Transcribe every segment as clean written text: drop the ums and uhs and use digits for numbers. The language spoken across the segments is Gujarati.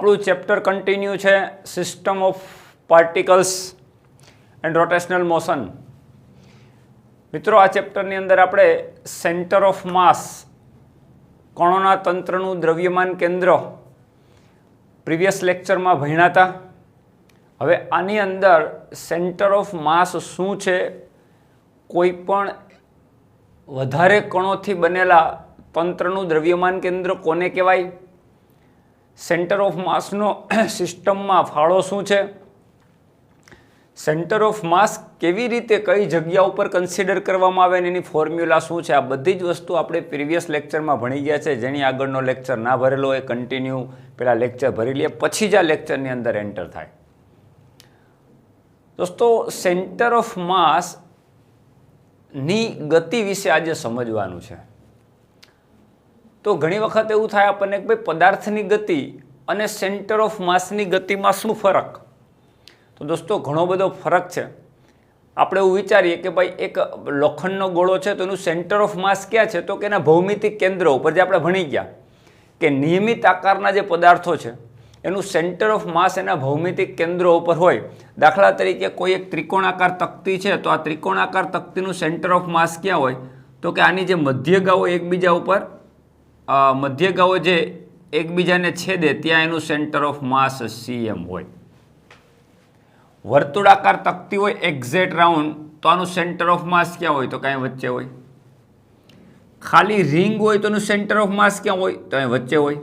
આપણું ચેપ્ટર કન્ટિન્યુ છે system of particles and rotational motion. મિત્રો, આ ચેપ્ટરની અંદર આપણે સેન્ટર ઓફ માસ, કણોના તંત્રનું દ્રવ્યમાન કેન્દ્ર પ્રીવિયસ લેક્ચરમાં ભણ્યા હતા. હવે આની અંદર સેન્ટર ઓફ માસ શું છે, કોઈ પણ વધારે કણોથી બનેલા તંત્રનું દ્રવ્યમાન કેન્દ્ર કોને કહેવાય, સેન્ટર ઓફ માસનો સિસ્ટમમાં ફાળો શું છે, સેન્ટર ઓફ માસ કેવી રીતે કઈ જગ્યા ઉપર કન્સિડર કરવામાં આવે એની ફોર્મ્યુલા શું છે, આ બધી જ વસ્તુ આપણે પ્રીવિયસ લેક્ચરમાં ભણી ગયા છે. જેની આગળનો લેક્ચર ના ભરેલો હોય કન્ટિન્યુ પેલા લેક્ચર ભરી લે, પછી જ આ લેક્ચરની અંદર એન્ટર થાય. દોસ્તો, સેન્ટર ઓફ માસ ની ગતિ વિશે આજે સમજવાનું છે. તો ઘણી વખત એવું થાય આપણને કે ભાઈ પદાર્થની ગતિ અને સેન્ટર ઓફ માસની ગતિમાં શું ફરક? તો દોસ્તો, ઘણો બધો ફરક છે. આપણે એવું વિચારીએ કે ભાઈ એક લોખંડનો ગોળો છે તો એનું સેન્ટર ઓફ માસ ક્યાં છે, તો કે એના ભૌમિતિક કેન્દ્ર ઉપર. જે આપણે ભણી ગયા કે નિયમિત આકારના જે પદાર્થો છે એનું સેન્ટર ઓફ માસ એના ભૌમિતિક કેન્દ્રો ઉપર હોય. દાખલા તરીકે કોઈ એક ત્રિકોણાકાર તકતી છે તો આ ત્રિકોણાકાર તકતીનું સેન્ટર ઓફ માસ ક્યાં હોય, તો કે આની જે મધ્યગાઓ એકબીજા ઉપર મધ્યગાઓ જે એકબીજાને છેદે ત્યાં એનું સેન્ટર ઓફ માસ CM હોય. વર્તુળાકાર તકતી હોય એક્ઝેક્ટ રાઉન્ડ તો આનું સેન્ટર ઓફ માસ ક્યાં હોય, તો કાંઈ વચ્ચે હોય. ખાલી રિંગ હોય તો એનું સેન્ટર ઓફ માસ ક્યાં હોય, તો અહીં વચ્ચે હોય.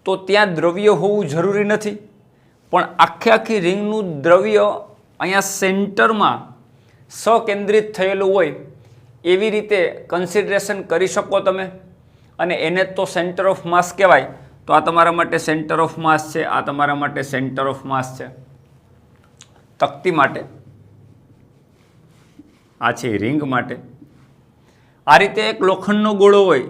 તો ત્યાં દ્રવ્ય હોવું જરૂરી નથી, પણ આખી રિંગનું દ્રવ્ય અહીંયા સેન્ટરમાં સકેન્દ્રિત થયેલું હોય એવી રીતે કન્સિડરેશન કરી શકો તમે, અને એને તો સેન્ટર ઓફ માસ કહેવાય. તો આ તમારા માટે સેન્ટર ઓફ માસ છે, આ તમારા માટે સેન્ટર ઓફ માસ છે તકતી માટે, આ છે રિંગ માટે. આ રીતે એક લોખંડનો ગોળો હોય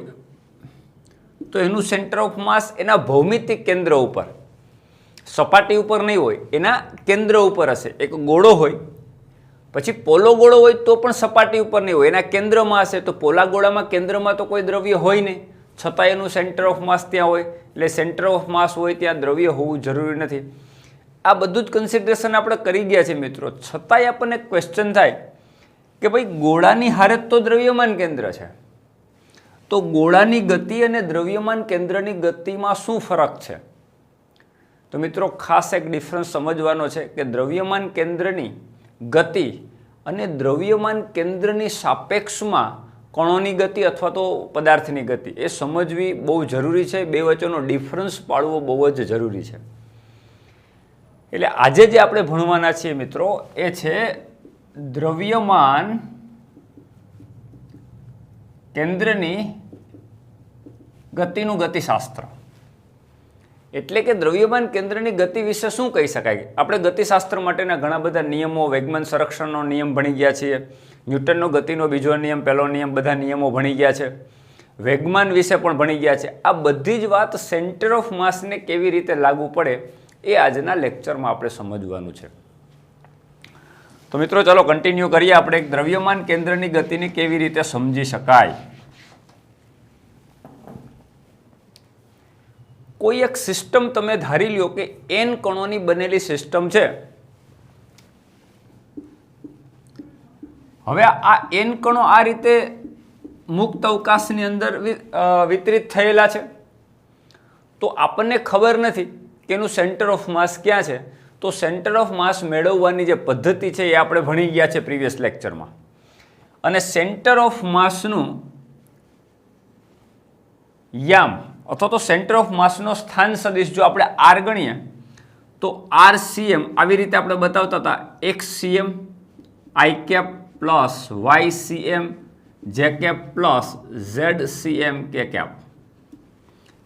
તો એનું સેન્ટર ઓફ માસ એના ભૌમિતિક કેન્દ્ર ઉપર, સપાટી ઉપર નહીં હોય, એના કેન્દ્ર ઉપર હશે. એક ગોળો હોય, પછી પોલો ગોળો હોય તો પણ સપાટી ઉપર નહીં હોય, એના કેન્દ્રમાં હશે. તો પોલા ગોળામાં કેન્દ્રમાં તો કોઈ દ્રવ્ય હોય નહીં, છતાં એનું સેન્ટર ઓફ માસ ત્યાં હોય. એટલે સેન્ટર ઓફ માસ હોય ત્યાં દ્રવ્ય હોવું જરૂરી નથી. આ બધું જ કન્સિડરેશન આપણે કરી ગયા છે મિત્રો. છતાંય આપણને ક્વેશ્ચન થાય કે ભાઈ ગોળાની હારે તો દ્રવ્યમાન કેન્દ્ર છે, તો ગોળાની ગતિ અને દ્રવ્યમાન કેન્દ્રની ગતિમાં શું ફરક છે? તો મિત્રો, ખાસ એક ડિફરન્સ સમજવાનો છે કે દ્રવ્યમાન કેન્દ્રની ગતિ અને દ્રવ્યમાન કેન્દ્રની સાપેક્ષમાં કણોની ગતિ અથવા તો પદાર્થની ગતિ એ સમજવી બહુ જરૂરી છે. બે વચ્ચેનો ડિફરન્સ પાડવો બહુ જ જરૂરી છે. એટલે આજે જે આપણે ભણવાના છીએ મિત્રો એ છે દ્રવ્યમાન કેન્દ્રની ગતિનું ગતિશાસ્ત્ર. એટલે કે દ્રવ્યમાન કેન્દ્રની ગતિ વિશે શું કહી શકાય? આપણે ગતિશાસ્ત્ર માટેના ઘણા બધા નિયમો, વેગમાન સંરક્ષણનો નિયમ ભણી ગયા છીએ, ન્યૂટનનો ગતિનો બીજો નિયમ, પહેલો નિયમ, બધા નિયમો ભણી ગયા છે, વેગમાન વિશે પણ ભણી ગયા છે. આ બધી જ વાત સેન્ટર ઓફ માસને કેવી રીતે લાગુ પડે એ આજના લેક્ચરમાં આપણે સમજવાનું છે. તો મિત્રો, ચાલો કન્ટિન્યુ કરીએ. આપણે એક દ્રવ્યમાન કેન્દ્રની ગતિને કેવી રીતે સમજી શકાય. કોઈ એક સિસ્ટમ તમે ધારી લ્યો કે n કણોની બનેલી સિસ્ટમ છે. હવે આ n કણો આ રીતે મુક્ત અવકાશની અંદર વિતરિત થયેલા છે, તો આપણને ખબર નથી કે એનું સેન્ટર ઓફ માસ ક્યાં છે. તો સેન્ટર ઓફ માસ મેળવવાની જે પદ્ધતિ છે એ આપણે ભણી ગયા છે પ્રીવિયસ લેક્ચરમાં. અને સેન્ટર ઓફ માસનું યામ અથવા તો સેન્ટર ઓફ માસનો સ્થાન સદિશ જો આપણે R ગણીએ તો RCM આવી રીતે આપણે બતાવતા હતા. XCM I cap plus YCM J cap plus ZCM K cap.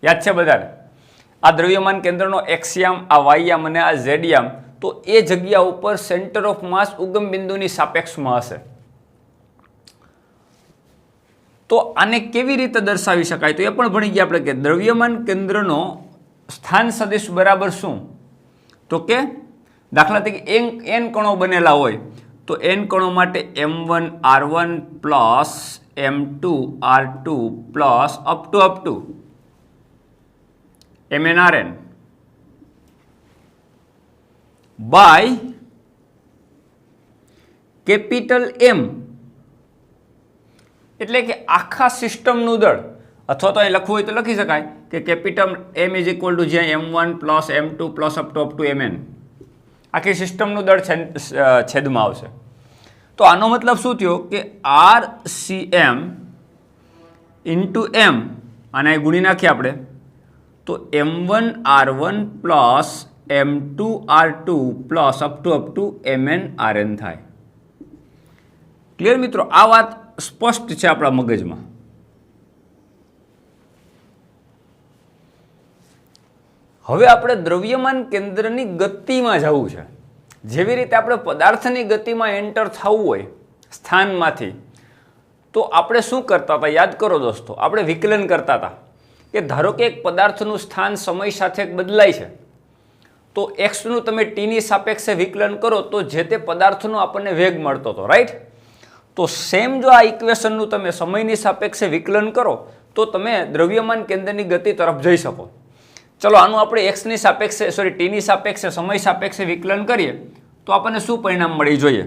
યાદ છે બધાને? આ દ્રવ્યમાન કેન્દ્રનો X યામ, આ Y યામ અને આ Z યામ, તો એ જગ્યા ઉપર સેન્ટર ઓફ માસ ઉગમ બિંદુની સાપેક્ષમાં હશે. તો આને કેવી રીતે દર્શાવી શકાય? તો એ પણ ભણી ગયા આપણે કે દ્રવ્યમાન કેન્દ્રનો સ્થાન સદિશ બરાબર શું? તો કે દાખલા તરીકે n કણો બનેલા હોય તો n કણો માટે m1 r1 plus m2 r2 plus up to mn rn by capital M, એટલે કે આખા સિસ્ટમનું દળ, અથવા તો અહીં લખવું હોય તો લખી શકાય કે capital M is equal to જ્યાં M1 plus M2 plus up to Mn, આખી સિસ્ટમનું દળ છેદમાં આવશે. તો આનો મતલબ શું થયો કે RCM ઇન્ટુ M, અને ગુણી નાખીએ આપણે તો M1 R1 plus M2 R2 plus up to Mn Rn થાય. ક્લિયર મિત્રો? આ વાત સ્પષ્ટ છે આપણા મગજમાં. હવે આપણે દ્રવ્યમાન કેન્દ્રની ગતિમાં જવું છે. જેવી રીતે આપણે પદાર્થની ગતિમાં એન્ટર થવું હોય સ્થાનમાંથી, તો આપણે શું કરતા હતા યાદ કરો દોસ્તો? આપણે વિકલન કરતા હતા કે ધારો કે એક પદાર્થનું સ્થાન સમય સાથે બદલાય છે, તો એક્સનું તમે ટીની સાપેક્ષે વિકલન કરો તો જે તે પદાર્થનો આપણને વેગ મળતો હતો, રાઈટ? તો સેમ જો આ ઇક્વેશનનું તમે સમયની સાપેક્ષે વિકલન કરો તો તમે દ્રવ્યમાન કેન્દ્રની ગતિ તરફ જઈ શકો. ચલો આનું આપણે એક્સની સાપેક્ષે ટીની સાપેક્ષે સમય સાપેક્ષે વિકલન કરીએ તો આપણને શું પરિણામ મળી જોઈએ?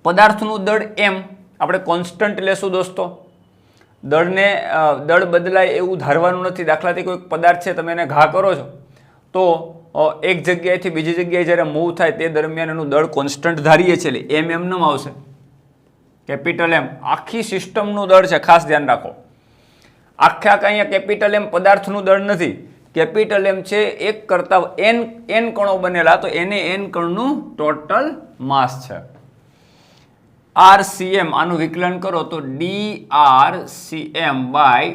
પદાર્થનું દળ એમ આપણે કોન્સ્ટન્ટ લેશું દોસ્તો. દળ બદલાય એવું ધારવાનું નથી. દાખલા તરીકે કોઈ પદાર્થ છે, તમે એને ઘા કરો છો તો એક જગ્યાએથી બીજી જગ્યાએ જ્યારે મૂવ થાય તે દરમિયાન એનું દળ કોન્સ્ટન્ટ ધારીએ છીએ, એમ એમનેમ આવશે. કેપિટલ એમ આખી સિસ્ટમનું દળ છે, ખાસ ધ્યાન રાખો. આખા અહીંયા કેપિટલ એમ પદાર્થનું દળ નથી. કેપિટલ એમ છે એક કરતા એન કણો બનેલા, તો એને એન કણનું ટોટલ માસ છે. RCM આનું વિકલન કરો તો DRCM by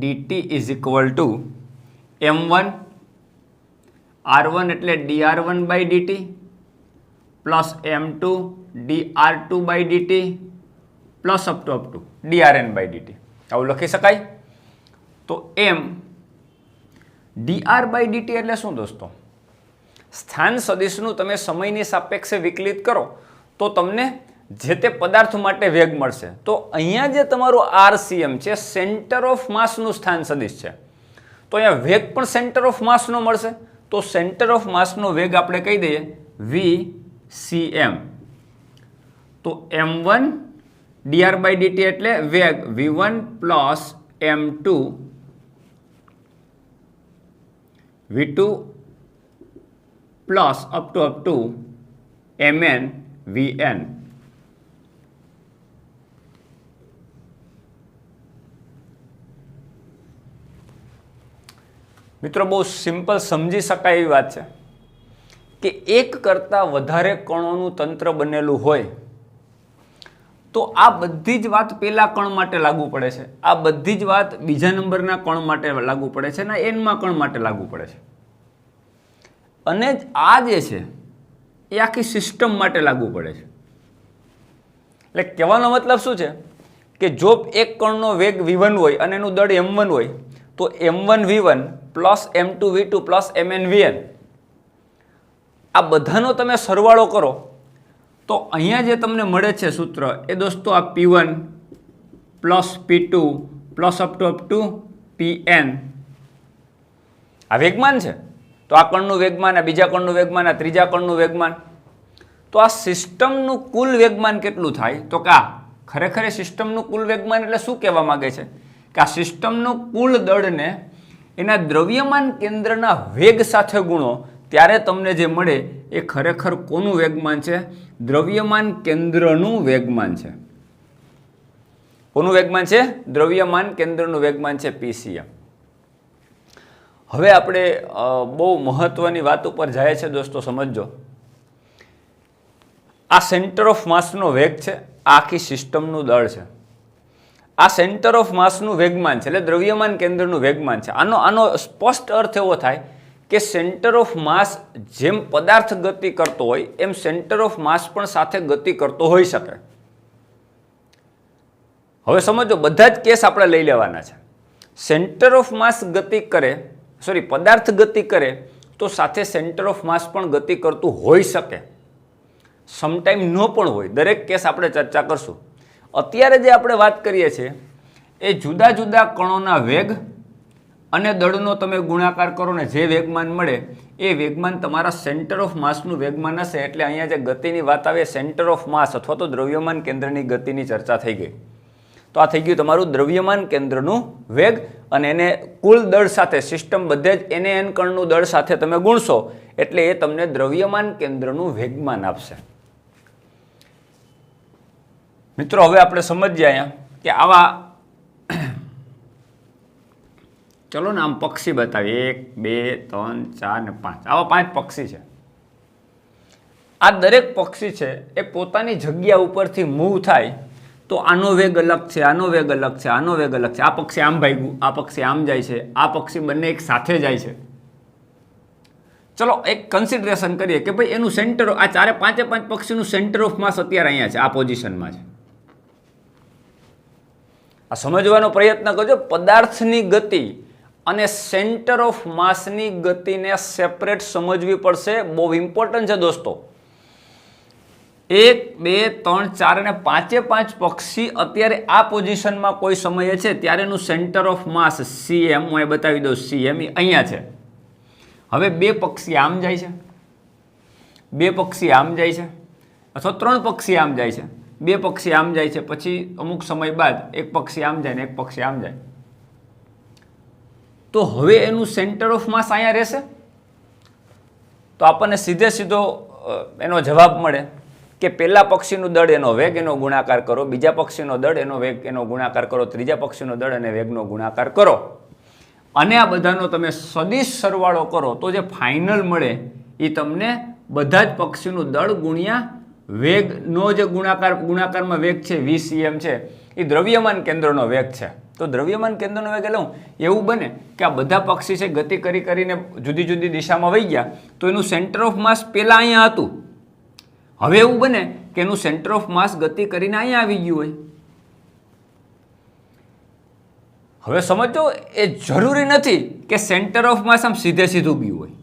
DT is equal to M1 R1 એટલે dR1 by DT plus M2 dR2 by DT plus up to dRn by DT. આવું લખી શકાય. તો એમ dr બાય dt એટલે શું દોસ્તો? સ્થાન સદિશનું તમે સમયની સાપેક્ષે વિકલિત કરો તો તમને જે તે પદાર્થ માટે વેગ મળશે. તો અહીંયા જે તમારું RCM છે સેન્ટર ઓફ માસનું સ્થાન સદિશ છે, તો અહીંયા વેગ પણ સેન્ટર ઓફ માસનો મળશે. તો સેન્ટર ઓફ માસનો વેગ આપણે કહી દઈએ VCM. તો M1 dr બાય dt એટલે વેગ V1 plus M2 V2 plus up to Mn Vn. મિત્રો બહુ સિમ્પલ સમજી શકાય એવી વાત છે કે એક કરતાં વધારે કણોનું તંત્ર બનેલું હોય તો આ બધી જ વાત પહેલા કણ માટે લાગુ પડે છે, આ બધી જ વાત બીજા નંબરના કણ માટે લાગુ પડે છે, અને એનમાં કણ માટે લાગુ પડે છે. અને આ જે છે એ આખી સિસ્ટમ માટે લાગુ પડે છે. એટલે કહેવાનો મતલબ શું છે કે જો એક કણનો વેગ V1 હોય અને એનું દળ M1 હોય તો M1 V1 plus M2 V2 plus Mn Vn, આ બધાનો તમે સરવાળો કરો તો અહીંયા જે તમને મળે છે સૂત્ર એ દોસ્તો આ P1 plus P2 plus up two Pn આ વેગમાન છે. તો આ કણનું વેગમાન, આ બીજા કણનું વેગમાન, આ ત્રીજા કણનું વેગમાન. તો આ સિસ્ટમનું કુલ વેગમાન કેટલું થાય? તો કે ખરેખર સિસ્ટમનું કુલ વેગમાન એટલે શું કહેવા માંગે છે કે આ સિસ્ટમનું કુલ દળને એના દ્રવ્યમાન કેન્દ્રના વેગ સાથે ગુણો ત્યારે તમને જે મળે એ ખરેખર કોનું વેગમાન છે? દ્રવ્યમાન કેન્દ્રનું વેગમાન છે. કોનું વેગમાન છે? દ્રવ્યમાન કેન્દ્રનું વેગમાન છે PCM. હવે આપણે બહુ મહત્વની વાત ઉપર જાય છે દોસ્તો, સમજજો. આ સેન્ટર ઓફ માસનો વેગ છે, આ આખી સિસ્ટમનું દળ છે. આ સેન્ટર ઓફ માસનું વેગમાન છે એટલે દ્રવ્યમાન કેન્દ્રનું વેગમાન છે. આનો સ્પષ્ટ અર્થ એવો થાય કે સેન્ટર ઓફ માસ જેમ પદાર્થ ગતિ કરતો હોય એમ સેન્ટર ઓફ માસ પણ સાથે ગતિ કરતો હોઈ શકે. હવે સમજો, બધા જ કેસ આપણે લઈ લેવાના છે. સેન્ટર ઓફ માસ ગતિ કરે, પદાર્થ ગતિ કરે તો સાથે સેન્ટર ઓફ માસ પણ ગતિ કરતું હોઈ શકે, સમટાઈમ ન પણ હોય. દરેક કેસ આપણે ચર્ચા કરશું. અત્યારે જે આપણે વાત કરીએ છીએ એ જુદા જુદા કણોના વેગ અને દળનો તમે ગુણાકાર કરો ને જે વેગમાન મળે એ વેગમાન તમારા સેન્ટર ઓફ માસનું વેગમાન હશે. એટલે અહીંયા જે ગતિની વાત આવે સેન્ટર ઓફ માસ અથવા તો દ્રવ્યમાન કેન્દ્રની ગતિની ચર્ચા થઈ ગઈ. તો આ થઈ ગયું તમારું દ્રવ્યમાન કેન્દ્રનું વેગ, અને એને કુલ દળ સાથે સિસ્ટમ બધે જ NaN કણનું દળ સાથે તમે ગુણશો એટલે એ તમને દ્રવ્યમાન કેન્દ્રનું વેગમાન આપશે. મિત્રો હવે આપણે સમજીએ અહીંયા કે આવા ચલો ને આમ પક્ષી બતાવીએ 1 2 3 4 ને 5 આવા 5 પક્ષી છે. આ દરેક પક્ષી છે એ પોતાની જગ્યા ઉપરથી મૂવ થાય તો આનો વેગ અલગ છે, આનો વેગ અલગ છે, આનો વેગ અલગ છે. આ પક્ષી આમ ભાગ્યું, આ પક્ષી આમ જાય છે, આ પક્ષી બંને એક સાથે જાય છે. ચલો એક કન્સિડરેશન કરીએ કે ભાઈ એનું સેન્ટર, આ ચારે પાંચે પાંચ પક્ષીનું સેન્ટર ઓફ માસ અત્યારે અહીંયા છે, આ પોઝિશનમાં છે. આ સમજવાનો પ્રયત્ન કરજો. પદાર્થની ગતિ અને સેન્ટર ઓફ માસની ગતિને સેપરેટ સમજવી પડશે. બહુ ઇમ્પોર્ટન્ટ છે દોસ્તો. 1 2 3 4 અને પાંચે પાંચ પક્ષી અત્યારે આ પોઝિશનમાં કોઈ સમયે છે ત્યારે એનું સેન્ટર ઓફ માસ CM, હું એ બતાવી દઉં, CM અહીંયા છે. હવે બે પક્ષી આમ જાય છે, બે પક્ષી આમ જાય છે, અથવા 3 પક્ષી આમ જાય છે, બે પક્ષી આમ જાય છે, પછી અમુક સમય બાદ એક પક્ષી આમ જાય ને એક પક્ષી આમ જાય. તો હવે એનું સેન્ટર ઓફ માસ અહીંયા રહેશે. તો આપણને સીધે સીધો એનો જવાબ મળે કે પહેલા પક્ષીનું દળ એનો વેગ એનો ગુણાકાર કરો, બીજા પક્ષીનો દળ એનો વેગ એનો ગુણાકાર કરો, ત્રીજા પક્ષીનો દળ અને વેગનો ગુણાકાર કરો, અને આ બધાનો તમે સદિશ સરવાળો કરો તો જે ફાઇનલ મળે એ તમને બધા જ પક્ષીનું દળ ગુણ્યા વેગનો જે ગુણાકારમાં વેગ છે 20 cm છે એ દ્રવ્યમાન કેન્દ્રનો વેગ છે. તો દ્રવ્યમાન કેન્દ્રનો વેગ એટલે એવું બને કે આ બધા પક્ષી છે ગતિ કરીને જુદી જુદી દિશામાં વહી ગયા તો એનું સેન્ટર ઓફ માસ પહેલાં અહીંયા હતું. હવે એવું બને કે એનું સેન્ટર ઓફ માસ ગતિ કરીને અહીંયા આવી ગયું હોય. હવે સમજો એ જરૂરી નથી કે સેન્ટર ઓફ માસ આમ સીધે સીધું ગયું હોય.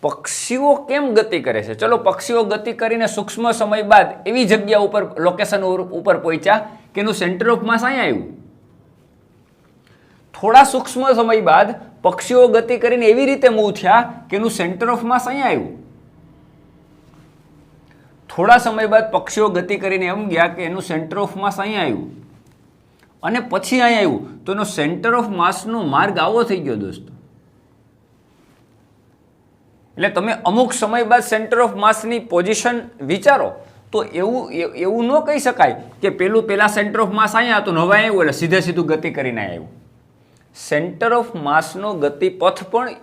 પક્ષીઓ કેમ ગતિ કરે છે? ચલો પક્ષીઓ ગતિ કરીને સૂક્ષ્મ સમય બાદ એવી જગ્યા ઉપર લોકેશન ઉપર પહોંચ્યા કે એનું સેન્ટર ઓફ માસ અહીંયા આવ્યું. થોડા સૂક્ષ્મ સમય બાદ પક્ષીઓ ગતિ કરીને એવી રીતે મૂવ થયા કે એનું સેન્ટર ઓફ માસ અહીંયા આવ્યું. થોડા સમય બાદ પક્ષીઓ ગતિ કરીને એમ ગયા કે એનું સેન્ટર ઓફ માસ અહીંયા આવ્યું, અને પછી અહીંયા આવ્યું તો એનો સેન્ટર ઓફ માસનો માર્ગ આવો થઈ ગયો દોસ્તો. એટલે તમે અમુક સમય બાદ સેન્ટર ઓફ માસની પોઝિશન વિચારો તો એવું ન કહી શકાય કે પહેલા સેન્ટર ઓફ માસ અહીંયા હતું, હવે આવ્યું એટલે સીધે સીધું ગતિ કરીને આવ્યું. સેન્ટર ઓફ માસનો ગતિપથ પણ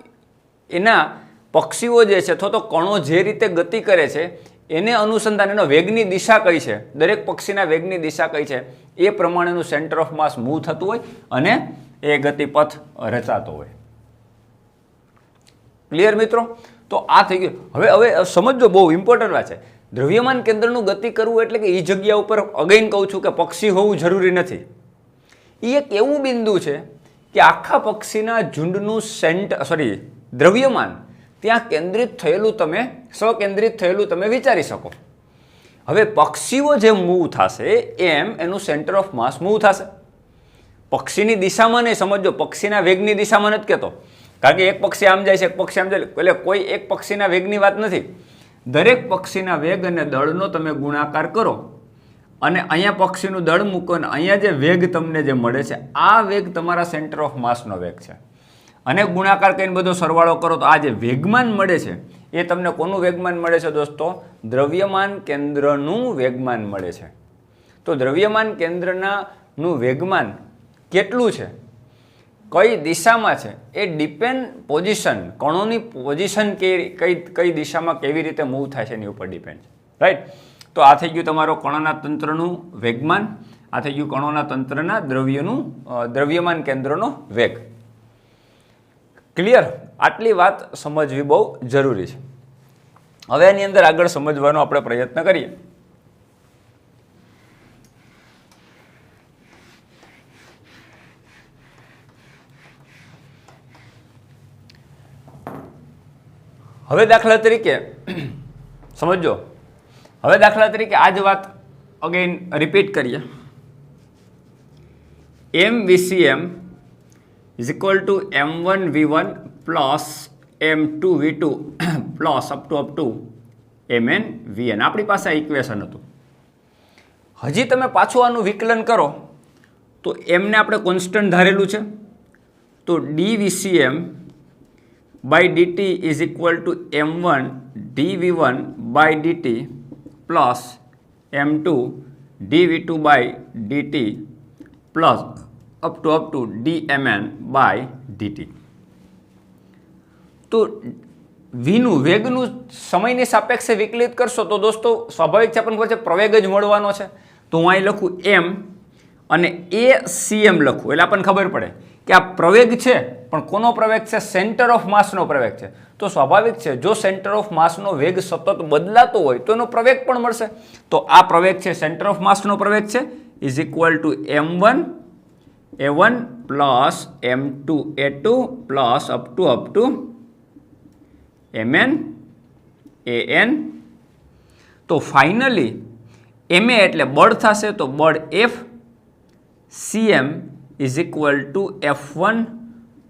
એના પક્ષીઓ જે છે અથવા તો કણો જે રીતે ગતિ કરે છે એને અનુસંધાન એનો વેગની દિશા કઈ છે, દરેક પક્ષીના વેગની દિશા કઈ છે એ પ્રમાણેનું સેન્ટર ઓફ માસ મૂવ થતું હોય અને એ ગતિપથ રચાતો હોય. ક્લિયર મિત્રો? તો આ થઈ ગયું. હવે સમજો, બહુ ઇમ્પોર્ટન્ટ વાત છે. દ્રવ્યમાન કેન્દ્રનું ગતિ કરવું એટલે કે એ જગ્યા ઉપર અગેન કહું છું કે પક્ષી હોવું જરૂરી નથી. એ એક એવું બિંદુ છે કે આખા પક્ષીના ઝુંડનું દ્રવ્યમાન ત્યાં કેન્દ્રિત થયેલું તમે સ્વકેન્દ્રિત થયેલું તમે વિચારી શકો. હવે પક્ષીઓ જે મૂવ થશે એમ એનું સેન્ટર ઓફ માસ મૂવ થશે. પક્ષીની દિશામાં નહીં, સમજો પક્ષીના વેગની દિશામાં નથી કહેતો, કારણ કે એક પક્ષી આમ જાય છે એક પક્ષી આમ જાય એટલે કોઈ એક પક્ષીના વેગની વાત નથી. દરેક પક્ષીના વેગ અને દળનો તમે ગુણાકાર કરો અને અહીંયા પક્ષીનું દળ મૂકો અને અહીંયા જે વેગ તમને જે મળે છે આ વેગ તમારા સેન્ટર ઓફ માસનો વેગ છે, અને ગુણાકાર કરીને બધો સરવાળો કરો તો આ જે વેગમાન મળે છે એ તમને કોનું વેગમાન મળે છે દોસ્તો? દ્રવ્યમાન કેન્દ્રનું વેગમાન મળે છે. તો દ્રવ્યમાન કેન્દ્રનું વેગમાન કેટલું છે, કઈ દિશામાં છે એ ડિપેન્ડ પોઝિશન, કણોની પોઝિશન કઈ દિશામાં કેવી રીતે મૂવ થાય છે એની ઉપર ડિપેન્ડ છે. રાઈટ? તો આ થઈ ગયું તમારો કણોના તંત્રનું વેગમાન, આ થઈ ગયું કણોના તંત્રના દ્રવ્યમાન કેન્દ્રનો વેગ. ક્લિયર? આટલી વાત સમજવી બહુ જરૂરી છે. હવે એની અંદર આગળ સમજવાનો આપણે પ્રયત્ન કરીએ. હવે દાખલા તરીકે સમજો, હવે દાખલા તરીકે આ જ વાત અગેન રિપીટ કરીએ mVcm is equal two m1v1 plus m2v2 plus up two mnvn. આપણી પાસે આ ઇક્વેશન હતું. હજી તમે પાછું આનું વિકલન કરો તો એમને આપણે કોન્સ્ટન્ટ ધારેલું છે, તો dVcm by dt is equal to m1 dv1 by dt plus m2 dv2 by dt plus up to dmn by dt. તો વીનું વેગનું સમયની સાપેક્ષે વિકલિત કરશો તો દોસ્તો સ્વાભાવિક છે આપણને ખબર છે પ્રવેગ જ મળવાનો છે. તો હું અહીં લખું m અને acm લખું એટલે આપણને ખબર પડે કે આ પ્રવેગ છે, પણ કોનો પ્રવેગ છે? સેન્ટર ઓફ માસનો પ્રવેગ છે. તો સ્વાભાવિક છે જો સેન્ટર ઓફ માસનો વેગ સતત બદલાતો હોય તો એનો પ્રવેગ પણ મળશે. તો આ પ્રવેગ છે સેન્ટર ઓફ માસનો પ્રવેગ છે is equal to m1 a1 plus m2 a2 plus up to mn an. તો ફાઇનલી ma એટલે બળ થશે, તો બળ F cm is equal two f1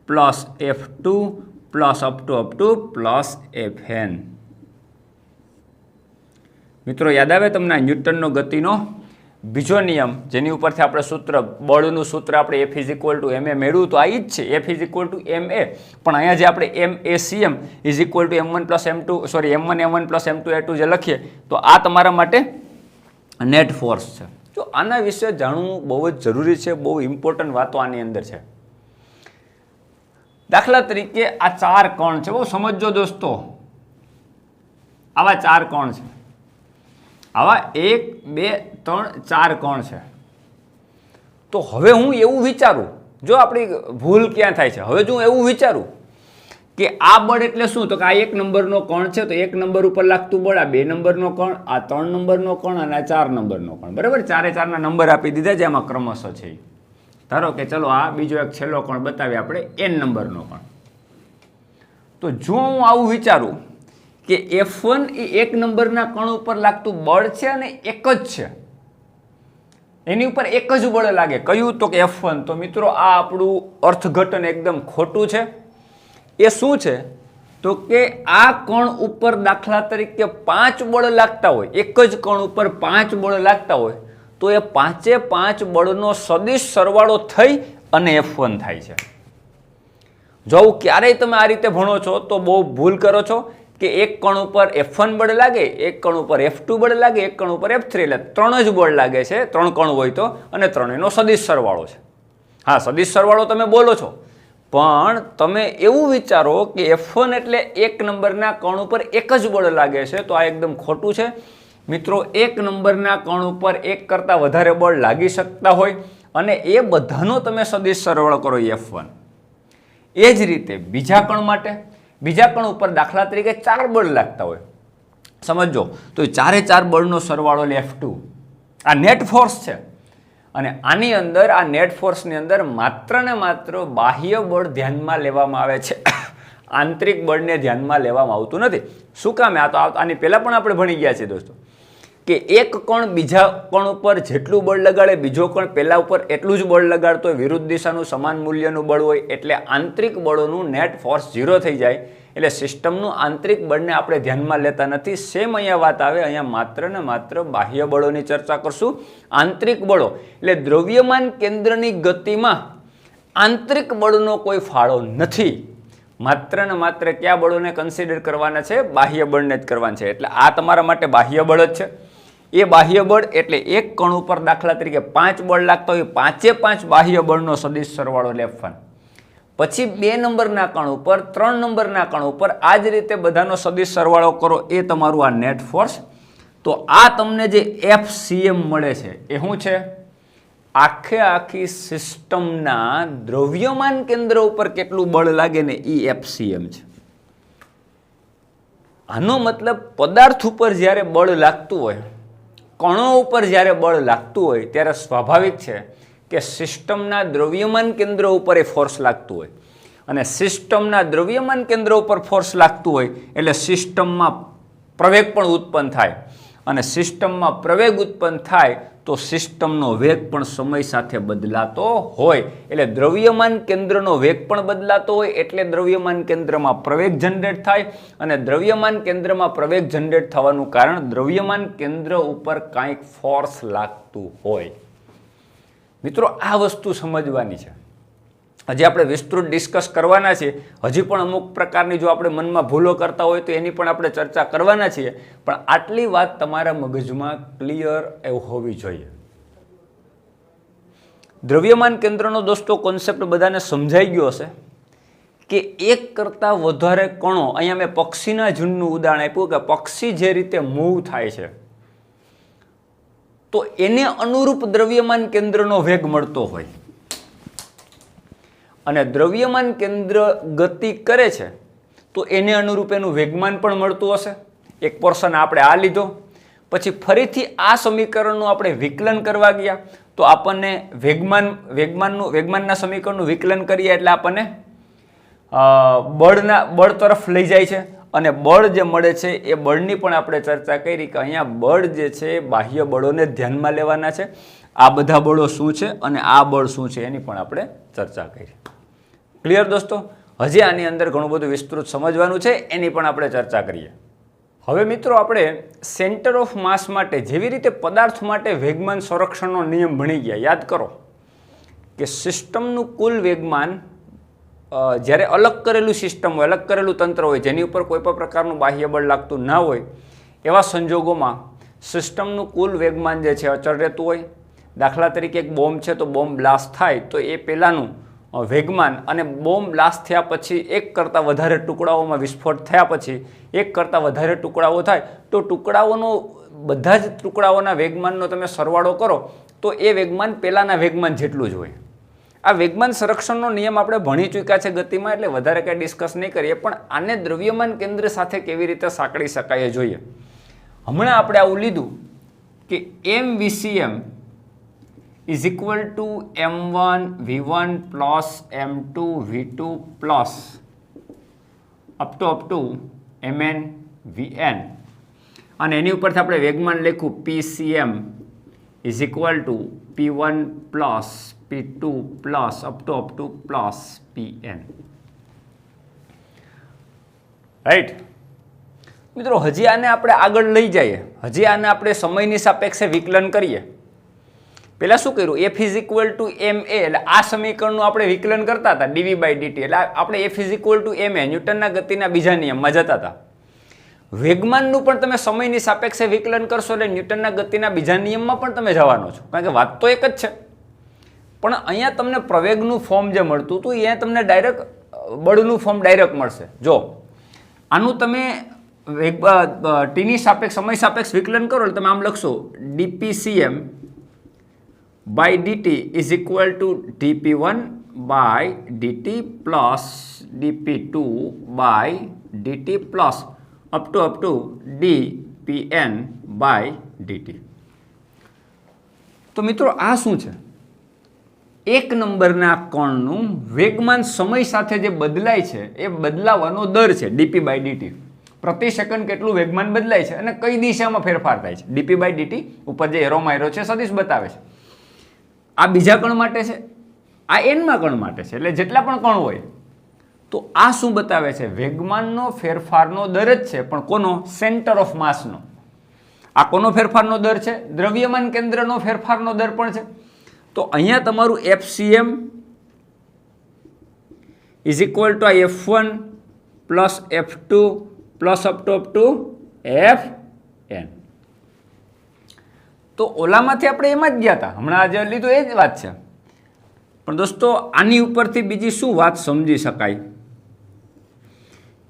plus f2 plus up two plus fn. મિત્રો યાદ આવે તમને ન્યૂટનનો ગતિનો બીજો નિયમ જેની ઉપરથી આપણે સૂત્ર બળનું સૂત્ર આપણે F is equal two ma મેળવ્યું તો આ જ છે, F is equal two ma. પણ અહીંયા જે આપણે MACM is equal to m1 plus m2 m1 a1 plus m2 a2 જે લખીએ તો આ તમારા માટે નેટ ફોર્સ છે. જો આના વિશે જાણવું બહુ જ જરૂરી છે, બહુ ઇમ્પોર્ટન્ટ વાતો આની અંદર છે. દાખલા તરીકે આ 4 કોણ છે, બહુ સમજજો દોસ્તો. આવા 4 કોણ છે, આવા 1 2 3 4 કોણ છે. તો હવે હું એવું વિચારું, જો આપણી ભૂલ ક્યાં થાય છે, હવે જો હું એવું વિચારું કે આ બળ એટલે શું, તો કે આ 1 નંબરનો કોણ છે તો 1 નંબર ઉપર લાગતું બળ, આ 2 નંબરનો કોણ, આ 3 નંબરનો કોણ અને આ 4 નંબરનો કોણ. બરાબર, 4 ના નંબર આપી દીધા છે, એમાં ક્રમશઃ છે. ધારો કે ચલો આ બીજો એક છેલ્લો કોણ બતાવીએ આપણે n નંબરનો કોણ. તો જો હું આવું વિચારું કે F1 એ 1 નંબરના કણ ઉપર લાગતું બળ છે અને એક જ છે, એની ઉપર એક જ બળ લાગે, કયું? તો કે F1. તો મિત્રો આ આપણું અર્થઘટન એકદમ ખોટું છે. એ શું છે તો કે આ કણ ઉપર દાખલા તરીકે 5 બળ લાગતા હોય, એક જ કણ ઉપર 5 બળ લાગતા હોય તો એ 5 બળનો સદિશ સરવાળો થઈ અને F1 થાય છે. જો ક્યારેય તમે આ રીતે ભણો છો તો બહુ ભૂલ કરો છો કે એક કણ ઉપર F1 બળ લાગે, એક કણ ઉપર F2 બળ લાગે, એક કણ ઉપર F3, એટલે 3 જ બળ લાગે છે, 3 કણ હોય તો, અને 3 એનો સદિશ સરવાળો છે. હા, સદિશ સરવાળો તમે બોલો છો, પણ તમે એવું વિચારો કે F1 એટલે 1 નંબરના કણ ઉપર એક જ બળ લાગે છે, તો આ એકદમ ખોટું છે. મિત્રો 1 નંબરના કણ ઉપર 1 કરતાં વધારે બળ લાગી શકતા હોય અને એ બધાનો તમે સદિશ સરવાળો કરો F1. એ જ રીતે બીજા કણ માટે, બીજા કણ ઉપર દાખલા તરીકે 4 બળ લાગતા હોય, સમજો, તો 4 બળનો સરવાળો F2. આ નેટ ફોર્સ છે અને આની અંદર આ નેટ ફોર્સની અંદર માત્ર ને માત્ર બાહ્ય બળ ધ્યાનમાં લેવામાં આવે છે, આંતરિક બળને ધ્યાનમાં લેવામાં આવતું નથી. શું કામ? આ તો આની પહેલાં પણ આપણે ભણી ગયા છીએ દોસ્તો કે એક કણ બીજા કણ ઉપર જેટલું બળ લગાડે, બીજો કણ પહેલા ઉપર એટલું જ બળ લગાડતો હોય, વિરુદ્ધ દિશાનું સમાન મૂલ્યનું બળ હોય, એટલે આંતરિક બળોનું નેટ ફોર્સ 0 થઈ જાય. એટલે સિસ્ટમનું આંતરિક બળને આપણે ધ્યાનમાં લેતા નથી. સેમ અહીંયા વાત આવે, અહીંયા માત્ર ને માત્ર બાહ્ય બળોની ચર્ચા કરશું. આંતરિક બળો એટલે દ્રવ્યમાન કેન્દ્રની ગતિમાં આંતરિક બળનો કોઈ ફાળો નથી. માત્ર ને માત્ર કયા બળોને કન્સિડર કરવાના છે? બાહ્ય બળને જ કરવાના છે. એટલે આ તમારા માટે બાહ્ય બળ જ છે. એ બાહ્ય બળ એટલે એક કણ ઉપર દાખલા તરીકે 5 બળ લાગતા હોય, 5 બાહ્ય બળનો સદિશ સરવાળો F1. પછી 2 નંબરના કણ ઉપર, 3 નંબરના કણ ઉપર આ જ રીતે બધાનો સદિશ સરવાળો કરો, એ તમારું આ નેટ ફોર્સ. તો આ તમને જે FCM મળે છે એ શું છે? આખી સિસ્ટમના દ્રવ્યમાન કેન્દ્ર ઉપર કેટલું બળ લાગે ને એ FCM છે. આનો મતલબ પદાર્થ ઉપર જ્યારે બળ લાગતું હોય, કણો ઉપર જ્યારે બળ લાગતું હોય ત્યારે સ્વાભાવિક છે કે સિસ્ટમના દ્રવ્યમાન કેન્દ્ર ઉપર એ ફોર્સ લાગતું હોય, અને સિસ્ટમના દ્રવ્યમાન કેન્દ્ર ઉપર ફોર્સ લાગતું હોય એટલે સિસ્ટમમાં પ્રવેગ પણ ઉત્પન્ન થાય. અને સિસ્ટમમાં પ્રવેગ ઉત્પન્ન થાય તો સિસ્ટમનો વેગ પણ સમય સાથે બદલાતો હોય. એટલે દ્રવ્યમાન કેન્દ્રનો વેગ પણ બદલાતો હોય એટલે દ્રવ્યમાન કેન્દ્રમાં પ્રવેગ જનરેટ થાય, અને દ્રવ્યમાન કેન્દ્રમાં પ્રવેગ જનરેટ થવાનું કારણ દ્રવ્યમાન કેન્દ્ર ઉપર કાંઈક ફોર્સ લાગતું હોય. મિત્રો, આ વસ્તુ સમજવાની છે. હજી આપણે વિસ્તૃત ડિસ્કસ કરવાના છીએ. હજી પણ અમુક પ્રકારની જો આપણે મનમાં ભૂલો કરતા હોય તો એની પણ આપણે ચર્ચા કરવાના છીએ. પણ આટલી વાત તમારા મગજમાં ક્લિયર હોવી જોઈએ. દ્રવ્યમાન કેન્દ્રનો દોસ્તો કોન્સેપ્ટ બધાને સમજાઈ ગયો હશે કે એક કરતાં વધારે કણો, અહીંયા મેં પક્ષીના ઝુંડનું ઉદાહરણ આપ્યું કે પક્ષી જે રીતે મૂવ થાય છે તો એને અનુરૂપ દ્રવ્યમાન કેન્દ્રનો વેગ મળતો હોય, અને દ્રવ્યમાન કેન્દ્ર ગતિ કરે છે તો એને અનુરૂપ એનું વેગમાન પણ મળતું હશે. એક પોર્શન આપણે આ લીધો, પછી ફરીથી આ સમીકરણનું આપણે વિકલન કરવા ગયા તો આપણને વેગમાનના સમીકરણનું વિકલન કરીએ એટલે આપણને બળ તરફ લઈ જાય છે, અને બળ જે મળે છે એ બળની પણ આપણે ચર્ચા કરી કે અહીંયા બળ જે છે બાહ્ય બળોને ધ્યાનમાં લેવાના છે. આ બધા બળો શું છે અને આ બળ શું છે એની પણ આપણે ચર્ચા કરી. ક્લિયર દોસ્તો? હજી આની અંદર ઘણું બધું વિસ્તૃત સમજવાનું છે, એની પણ આપણે ચર્ચા કરીએ. હવે મિત્રો, આપણે સેન્ટર ઓફ માસ માટે જેવી રીતે પદાર્થ માટે વેગમાન સંરક્ષણનો નિયમ ભણી ગયા, યાદ કરો કે સિસ્ટમનું કુલ વેગમાન જ્યારે અલગ કરેલું સિસ્ટમ હોય, અલગ કરેલું તંત્ર હોય જેની ઉપર કોઈ પણ પ્રકારનું બાહ્ય બળ લાગતું ના હોય, એવા સંજોગોમાં સિસ્ટમનું કુલ વેગમાન જે છે અચળ રહેતું હોય. દાખલા તરીકે એક બોમ્બ છે તો બોમ્બ બ્લાસ્ટ થાય તો એ પહેલાંનું વેગમાન અને બોમ્બ બ્લાસ્ટ થયા પછી એક કરતાં વધારે ટુકડાઓમાં વિસ્ફોટ થયા પછી એક કરતાં વધારે ટુકડાઓ થાય તો ટુકડાઓનો બધા જ ટુકડાઓના વેગમાનનો તમે સરવાળો કરો તો એ વેગમાન પહેલાંના વેગમાન જેટલું જ હોય. આ વેગમાન સંરક્ષણનો નિયમ આપણે ભણી ચૂક્યા છે ગતિમાં, એટલે વધારે કંઈ ડિસ્કસ નહીં કરીએ, પણ આને દ્રવ્યમાન કેન્દ્ર સાથે કેવી રીતે સાંકળી શકાય જોઈએ. હમણાં આપણે આવું લીધું કે mVcm is equal to m1 v1 plus m2 v2 plus up to mn vn, અને એની ઉપરથી આપણે વેગમાન લખ્યું pcm is equal to p1 plus p2 plus up to plus pn. Right મિત્રો, હજી આને આપણે આગળ લઈ જઈએ, હજી આને આપણે સમયની સાપેક્ષે વિકલન કરીએ. પહેલાં શું કર્યું? f is equal two ma, એટલે આ સમીકરણનું આપણે વિકલન કરતા હતા dv/dt, એટલે આપણે f is equal two ma ન્યૂટનના ગતિના બીજા નિયમમાં જતા હતા. વેગમાનનું પણ તમે સમયની સાપેક્ષે વિકલન કરશો એટલે ન્યૂટનના ગતિના બીજા નિયમમાં પણ તમે જવાનો છો, કારણ કે વાત તો એક જ છે. પણ અહીંયા તમને પ્રવેગનું ફોર્મ જે મળતું હતું અહીંયા તમને ડાયરેક્ટ બળનું ફોર્મ ડાયરેક્ટ મળશે. જો આનું તમે ટીની સાપેક્ષ સમય સાપેક્ષ વિકલન કરો એટલે તમે આમ લખશો dpcm by dt is equal to dp1 by dt plus dp2 by dt plus up to dpn by dt. તો મિત્રો, આ શું છે? એક નંબરના કણનું વેગમાન સમય સાથે જે બદલાય છે એ બદલાવાનો દર છે dp/dt. પ્રતિ સેકન્ડ કેટલું વેગમાન બદલાય છે અને કઈ દિશામાં ફેરફાર થાય છે. dp/dt ઉપર જે એરો માર્યો છે સદિશ બતાવે છે. આ બીજા કણ માટે છે, આ એનમાં કણ માટે છે, એટલે જેટલા પણ કણ હોય તો આ શું બતાવે છે? વેગમાનનો ફેરફારનો દર જ છે, પણ કોનો? સેન્ટર ઓફ માસનો. આ કોનો ફેરફારનો દર છે? દ્રવ્યમાન કેન્દ્રનો ફેરફારનો દર પણ છે. તો અહીંયા તમારું fcm is equal two f1 plus f2 plus up two fn. તો ઓલામાંથી આપણે એમાં જ ગયા હતા, હમણાં જે લીધું એ જ વાત છે. પણ દોસ્તો, આની ઉપરથી બીજી શું વાત સમજી શકાય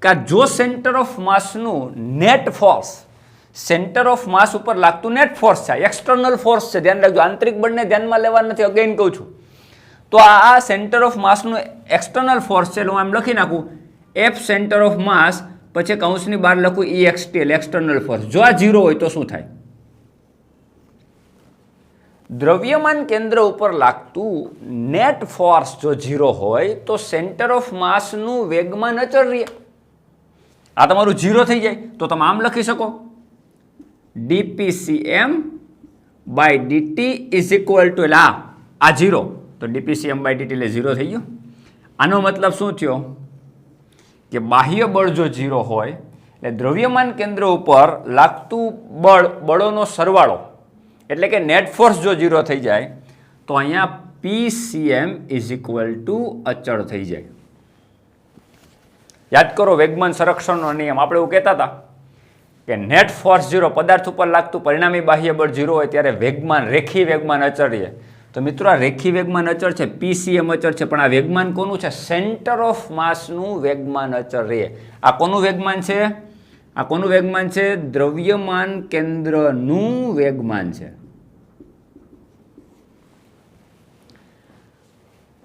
કે જો સેન્ટર ઓફ માસનું net force, centre of mass ઉપર લાગતું નેટ ફોર્સ છે, એક્સટર્નલ ફોર્સ છે, ધ્યાન રાખજો, આંતરિક બળને ધ્યાનમાં લેવા નથી, અગેન કહું છું. તો આ સેન્ટર ઓફ માસનું એક્સટર્નલ ફોર્સ છે, હું આમ લખી નાખું f સેન્ટર ઓફ માસ, પછી કૌંસની બહાર લખું ext, એક્સટર્નલ ફોર્સ. જો આ 0 હોય તો શું થાય? દ્રવ્યમાન કેન્દ્ર ઉપર લાગતું નેટ ફોર્સ જો 0 હોય તો સેન્ટર ઓફ માસનું વેગમાન અચળ રહે. આ તમારું 0 થઈ જાય તો તમે આમ લખી શકો dPcm/dt ઇઝ ઇક્વલ ટુ, એટલે આ 0, તો dPcm/dt એટલે 0 થઈ ગયું. આનો મતલબ શું થયો કે બાહ્ય બળ જો 0 હોય એટલે દ્રવ્યમાન કેન્દ્ર ઉપર લાગતું બળોનો સરવાળો એટલે કે નેટ ફોર્સ જો 0 થઈ જાય તો અહીંયા PCM ઇઝ ઇક્વલ ટુ અચળ થઈ જાય. યાદ કરો વેગમાન સંરક્ષણનો નિયમ, આપણે એવું કહેતા હતા કે નેટ ફોર્સ 0, પદાર્થ ઉપર લાગતું પરિણામી બાહ્ય બળ 0 હોય ત્યારે વેગમાન, રેખીય વેગમાન અચળ રહે. તો મિત્રો આ રેખીય વેગમાન અચળ છે, PCM અચળ છે, પણ આ વેગમાન કોનું છે? સેન્ટર ઓફ માસનું વેગમાન અચળ રહે. આ કોનું વેગમાન છે? આ કોનું વેગમાન છે? દ્રવ્યમાન કેન્દ્રનું વેગમાન છે.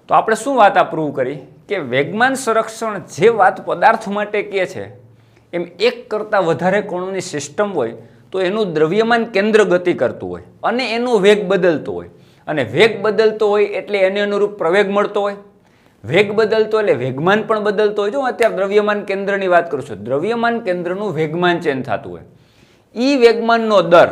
તો આપણે શું વાત આ પ્રૂવ કરી કે વેગમાન સંરક્ષણ જે વાત પદાર્થ માટે કહે છે એમ એક કરતાં વધારે કણોની સિસ્ટમ હોય તો એનું દ્રવ્યમાન કેન્દ્ર ગતિ કરતું હોય અને એનો વેગ બદલતો હોય, અને વેગ બદલતો હોય એટલે એને અનુરૂપ પ્રવેગ મળતો હોય. વેગ બદલતો એટલે વેગમાન પણ બદલતો હોય. જો અત્યારે દ્રવ્યમાન કેન્દ્રની વાત કરું છું, દ્રવ્યમાન કેન્દ્રનું વેગમાન ચેન્જ થતું હોય. ઈ વેગમાનનો દર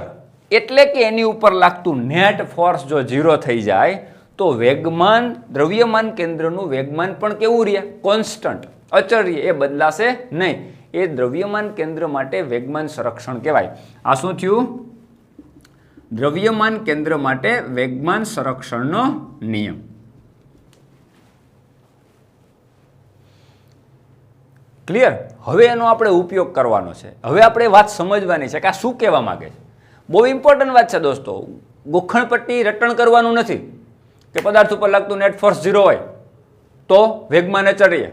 એટલે કે એની ઉપર લાગતું નેટ ફોર્સ જો 0 થઈ જાય તો વેગમાન, દ્રવ્યમાન કેન્દ્રનું વેગમાન પણ કેવું રહે? કોન્સ્ટન્ટ, અચળ રહે, એ બદલાશે નહીં. એ દ્રવ્યમાન કેન્દ્ર માટે વેગમાન સંરક્ષણ કહેવાય. આ શું થયું? દ્રવ્યમાન કેન્દ્ર માટે વેગમાન સંરક્ષણનો નિયમ. ક્લિયર? હવે એનો આપણે ઉપયોગ કરવાનો છે. હવે આપણે વાત સમજવાની છે કે આ શું કહેવા માંગે છે. બહુ ઇમ્પોર્ટન્ટ વાત છે દોસ્તો. ગોખણપટ્ટી રટણ કરવાનું નથી કે પદાર્થ ઉપર લાગતું નેટ ફોર્સ 0 હોય તો વેગમાન અચળ રહે.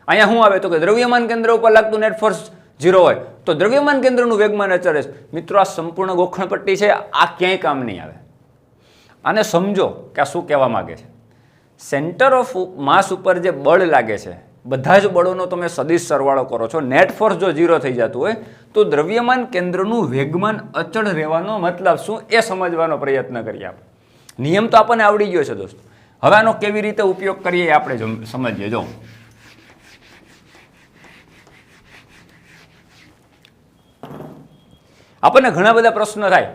અહીંયા શું આવે તો કે દ્રવ્યમાન કેન્દ્ર ઉપર લાગતું નેટ ફોર્સ 0 હોય તો દ્રવ્યમાન કેન્દ્રનું વેગમાન અચળ રહે. મિત્રો આ સંપૂર્ણ ગોખણપટ્ટી છે, આ ક્યાંય કામ નહીં આવે. આને સમજો કે આ શું કહેવા માંગે છે. સેન્ટર ઓફ માસ ઉપર જે બળ લાગે છે, બધા જ બળોનો તમે સદિશ સરવાળો કરો છો, નેટ ફોર્સ જો 0 થઈ જતું હોય તો દ્રવ્યમાન કેન્દ્રનું વેગમાન અચળ રહેવાનો મતલબ શું એ સમજવાનો પ્રયત્ન કરીએ આપણે. નિયમ તો આપણને આવડી ગયો છે દોસ્તો. હવે આનો કેવી રીતે ઉપયોગ કરીએ આપણે સમજીએ. જો આપણને ઘણા બધા પ્રશ્નો થાય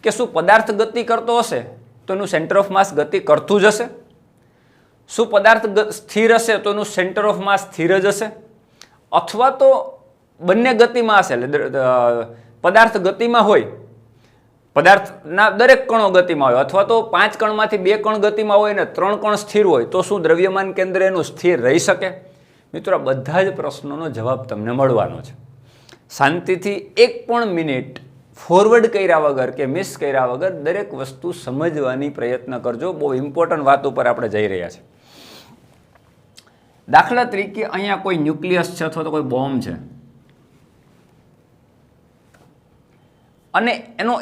કે શું પદાર્થ ગતિ કરતો હશે તો એનું સેન્ટર ઓફ માસ ગતિ કરતું જ હશે? શું પદાર્થ સ્થિર હશે તો એનું સેન્ટર ઓફ માસ સ્થિર જ હશે? અથવા તો બંને ગતિમાં હશે, એટલે પદાર્થ ગતિમાં હોય, પદાર્થના દરેક કણો ગતિમાં હોય, અથવા તો 5 કણમાંથી 2 કણ ગતિમાં હોય ને 3 કણ સ્થિર હોય, તો શું દ્રવ્યમાન કેન્દ્ર એનું સ્થિર રહી શકે? મિત્રો આ બધા જ પ્રશ્નોનો જવાબ તમને મળવાનો છે. શાંતિથી 1 પણ મિનિટ ફોરવર્ડ કર્યા વગર કે મિસ કર્યા વગર દરેક વસ્તુ સમજવાની પ્રયત્ન કરજો. બહુ ઇમ્પોર્ટન્ટ વાત ઉપર આપણે જઈ રહ્યા છીએ. દાખલા તરીકે અહીંયા કોઈ ન્યુક્લિયસ છે અથવા તો કોઈ બોમ્બ છે અને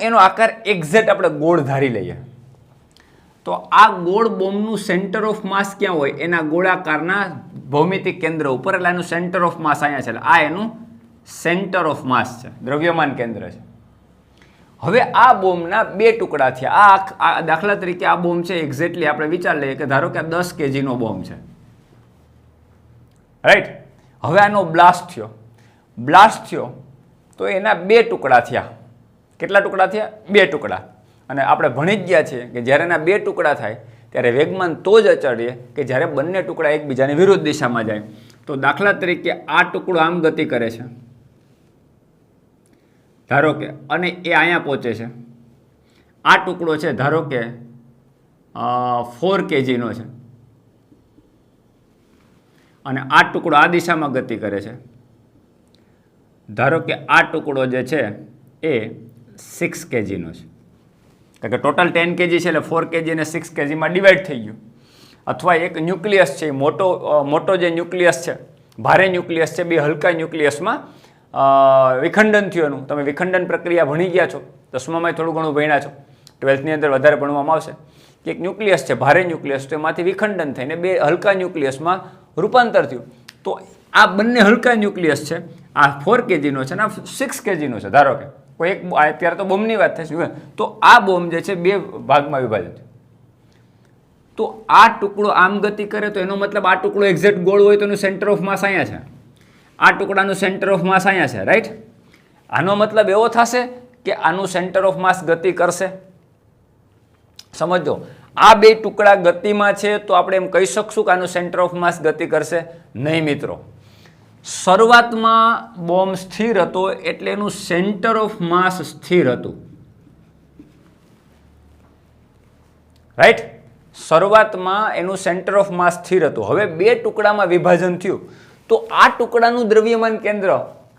એનો આકાર એક્ઝેક્ટ આપણે ગોળ ધારી લઈએ તો આ ગોળ બોમ્બનું સેન્ટર ઓફ માસ ક્યાં હોય? એના ગોળાકારના ભૌમિતિક કેન્દ્ર ઉપર. એટલે એનું સેન્ટર ઓફ માસ અહીંયા છે. આ એનું સેન્ટર ઓફ માસ છે, દ્રવ્યમાન કેન્દ્ર છે. હવે આ બોમ્બના 2 ટુકડા થયા. આ દાખલા તરીકે આ બોમ્બ છે, એક્ઝેક્ટલી આપણે વિચાર લઈએ કે ધારો કે આ 10 kgનો બોમ્બ છે, રાઈટ? હવે આનો બ્લાસ્ટ થયો તો એના 2 ટુકડા થયા. કેટલા ટુકડા થયા? 2 ટુકડા. અને આપણે ભણી જ ગયા છીએ કે જ્યારે એના 2 ટુકડા થાય ત્યારે વેગમાન તો જ અચળ રહે કે જ્યારે બંને ટુકડા એકબીજાની વિરુદ્ધ દિશામાં જાય. તો દાખલા તરીકે આ ટુકડો આમ ગતિ કરે છે ધારો કે, અને એ અહીંયા પહોંચે છે. આ ટુકડો છે ધારો કે 4 kgનો છે અને આ ટુકડો આ દિશામાં ગતિ કરે છે. ધારો કે આ ટુકડો જે છે એ 6 kgનો છે, કારણ કે ટોટલ 10 kg છે એટલે 4 kg અને 6 kgમાં ડિવાઈડ થઈ ગયું. અથવા એક ન્યુક્લિયસ છે, મોટો જે ન્યુક્લિયસ છે, ભારે ન્યુક્લિયસ છે, 2 હલકા ન્યુક્લિયસમાં વિખંડન થયું એનું. તમે વિખંડન પ્રક્રિયા ભણી ગયા છો, 10મામાં થોડું ઘણું ભણ્યા છો, 12થની અંદર વધારે ભણવામાં આવશે કે એક ન્યુક્લિયસ છે, ભારે ન્યુક્લિયસ, તો એમાંથી વિખંડન થઈને 2 હલકા ન્યુક્લિયસમાં રૂપાંતર થયું. તો આ બંને હલકા ન્યુક્લિયસ છે, આ 4 kgનો છે અને આ 6 kgનો છે. ધારો કે કોઈ એક, અત્યારે તો બોમ્બની વાત થશે, તો આ બોમ્બ જે છે 2 ભાગમાં વિભાજિત. તો આ ટુકડો આમ ગતિ કરે તો એનો મતલબ આ ટુકડો એક્ઝેક્ટ ગોળ હોય તો એનું સેન્ટર ઓફ માસ અહીંયા છે, આ ટુકડાનું સેન્ટર ઓફ માસ અહીંયા છે, રાઈટ? આનો મતલબ એવો થશે કે આનું સેન્ટર ઓફ માસ ગતિ કરશે? સમજો, આ બે ટુકડા ગતિમાં છે તો આપણે એમ કહી શકશું કે આનું સેન્ટર ઓફ માસ ગતિ કરશે? નહીં મિત્રો. શરૂઆતમાં બોમ્બ સ્થિર હતો એટલે એનું સેન્ટર ઓફ માસ સ્થિર હતું. રાઈટ? શરૂઆતમાં એનું સેન્ટર ઓફ માસ સ્થિર હતું. હવે બે ટુકડામાં વિભાજન થયું તો આ ટુકડાનું દ્રવ્યમાન કેન્દ્ર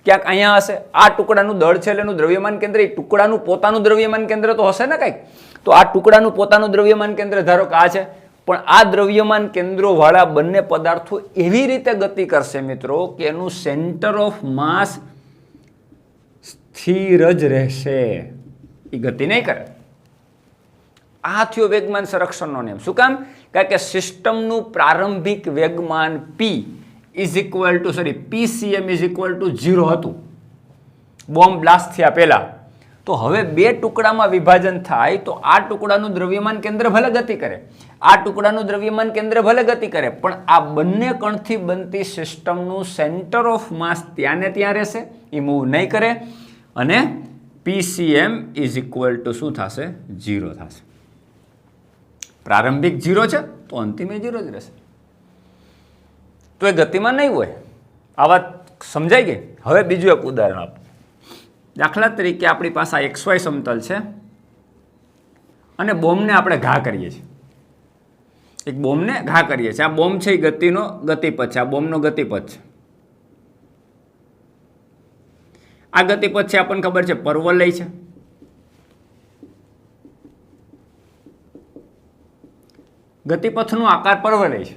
ક્યાંક અહીંયા હશે. આ ટુકડાનું દળ છે એટલે એનું દ્રવ્યમાન કેન્દ્ર એ ટુકડાનું પોતાનું દ્રવ્યમાન કેન્દ્ર તો હશે ને કંઈક. તો આ ટુકડાનું પોતાનું દ્રવ્યમાન કેન્દ્ર ધારો કે આ છે, પણ આ દ્રવ્યમાન કેન્દ્રો વાળા બંને પદાર્થો એવી રીતે ગતિ કરશે મિત્રો કે એનું સેન્ટર ઓફ માસ સ્થિર જ રહેશે, એ ગતિ નહીં કરે. આ થયો વેગમાન સંરક્ષણનો નિયમ. શું કામ? કારણ કે સિસ્ટમનું પ્રારંભિક વેગમાન p is equal two PCM is equal two 0 હતું બોમ્બ બ્લાસ્ટ થયા પહેલા. તો હવે બે ટુકડામાં વિભાજન થાય તો આ ટુકડાનું દ્રવ્યમાન કેન્દ્ર ભલે ગતિ કરે, આ ટુકડાનું દ્રવ્યમાન કેન્દ્ર ભલે ગતિ કરે, પણ આ બંને કણથી બનતી સિસ્ટમનું સેન્ટર ઓફ માસ ત્યાં ને ત્યાં રહેશે, એ મૂવ નહીં કરે, અને PCM ઇઝ ઇક્વલ ટુ શું થશે? 0 થશે. પ્રારંભિક 0 છે તો અંતિમે 0 જ રહેશે. તો એ ગતિમાં નહીં હોય. આ વાત સમજાઈ ગઈ? હવે બીજું એક ઉદાહરણ આપો. દાખલા તરીકે આપણી પાસે આ XY સમતલ છે અને બોમ્બને આપણે ઘા કરીએ છીએ. એક બોમ્બને ઘા કરીએ છીએ. આ બોમ્બ છે એ ગતિનો ગતિપથ છે, આ બોમ્બનો ગતિપથ છે. આ ગતિપથ છે આપણને ખબર છે પરવલય છે. ગતિપથનો આકાર પરવલય છે.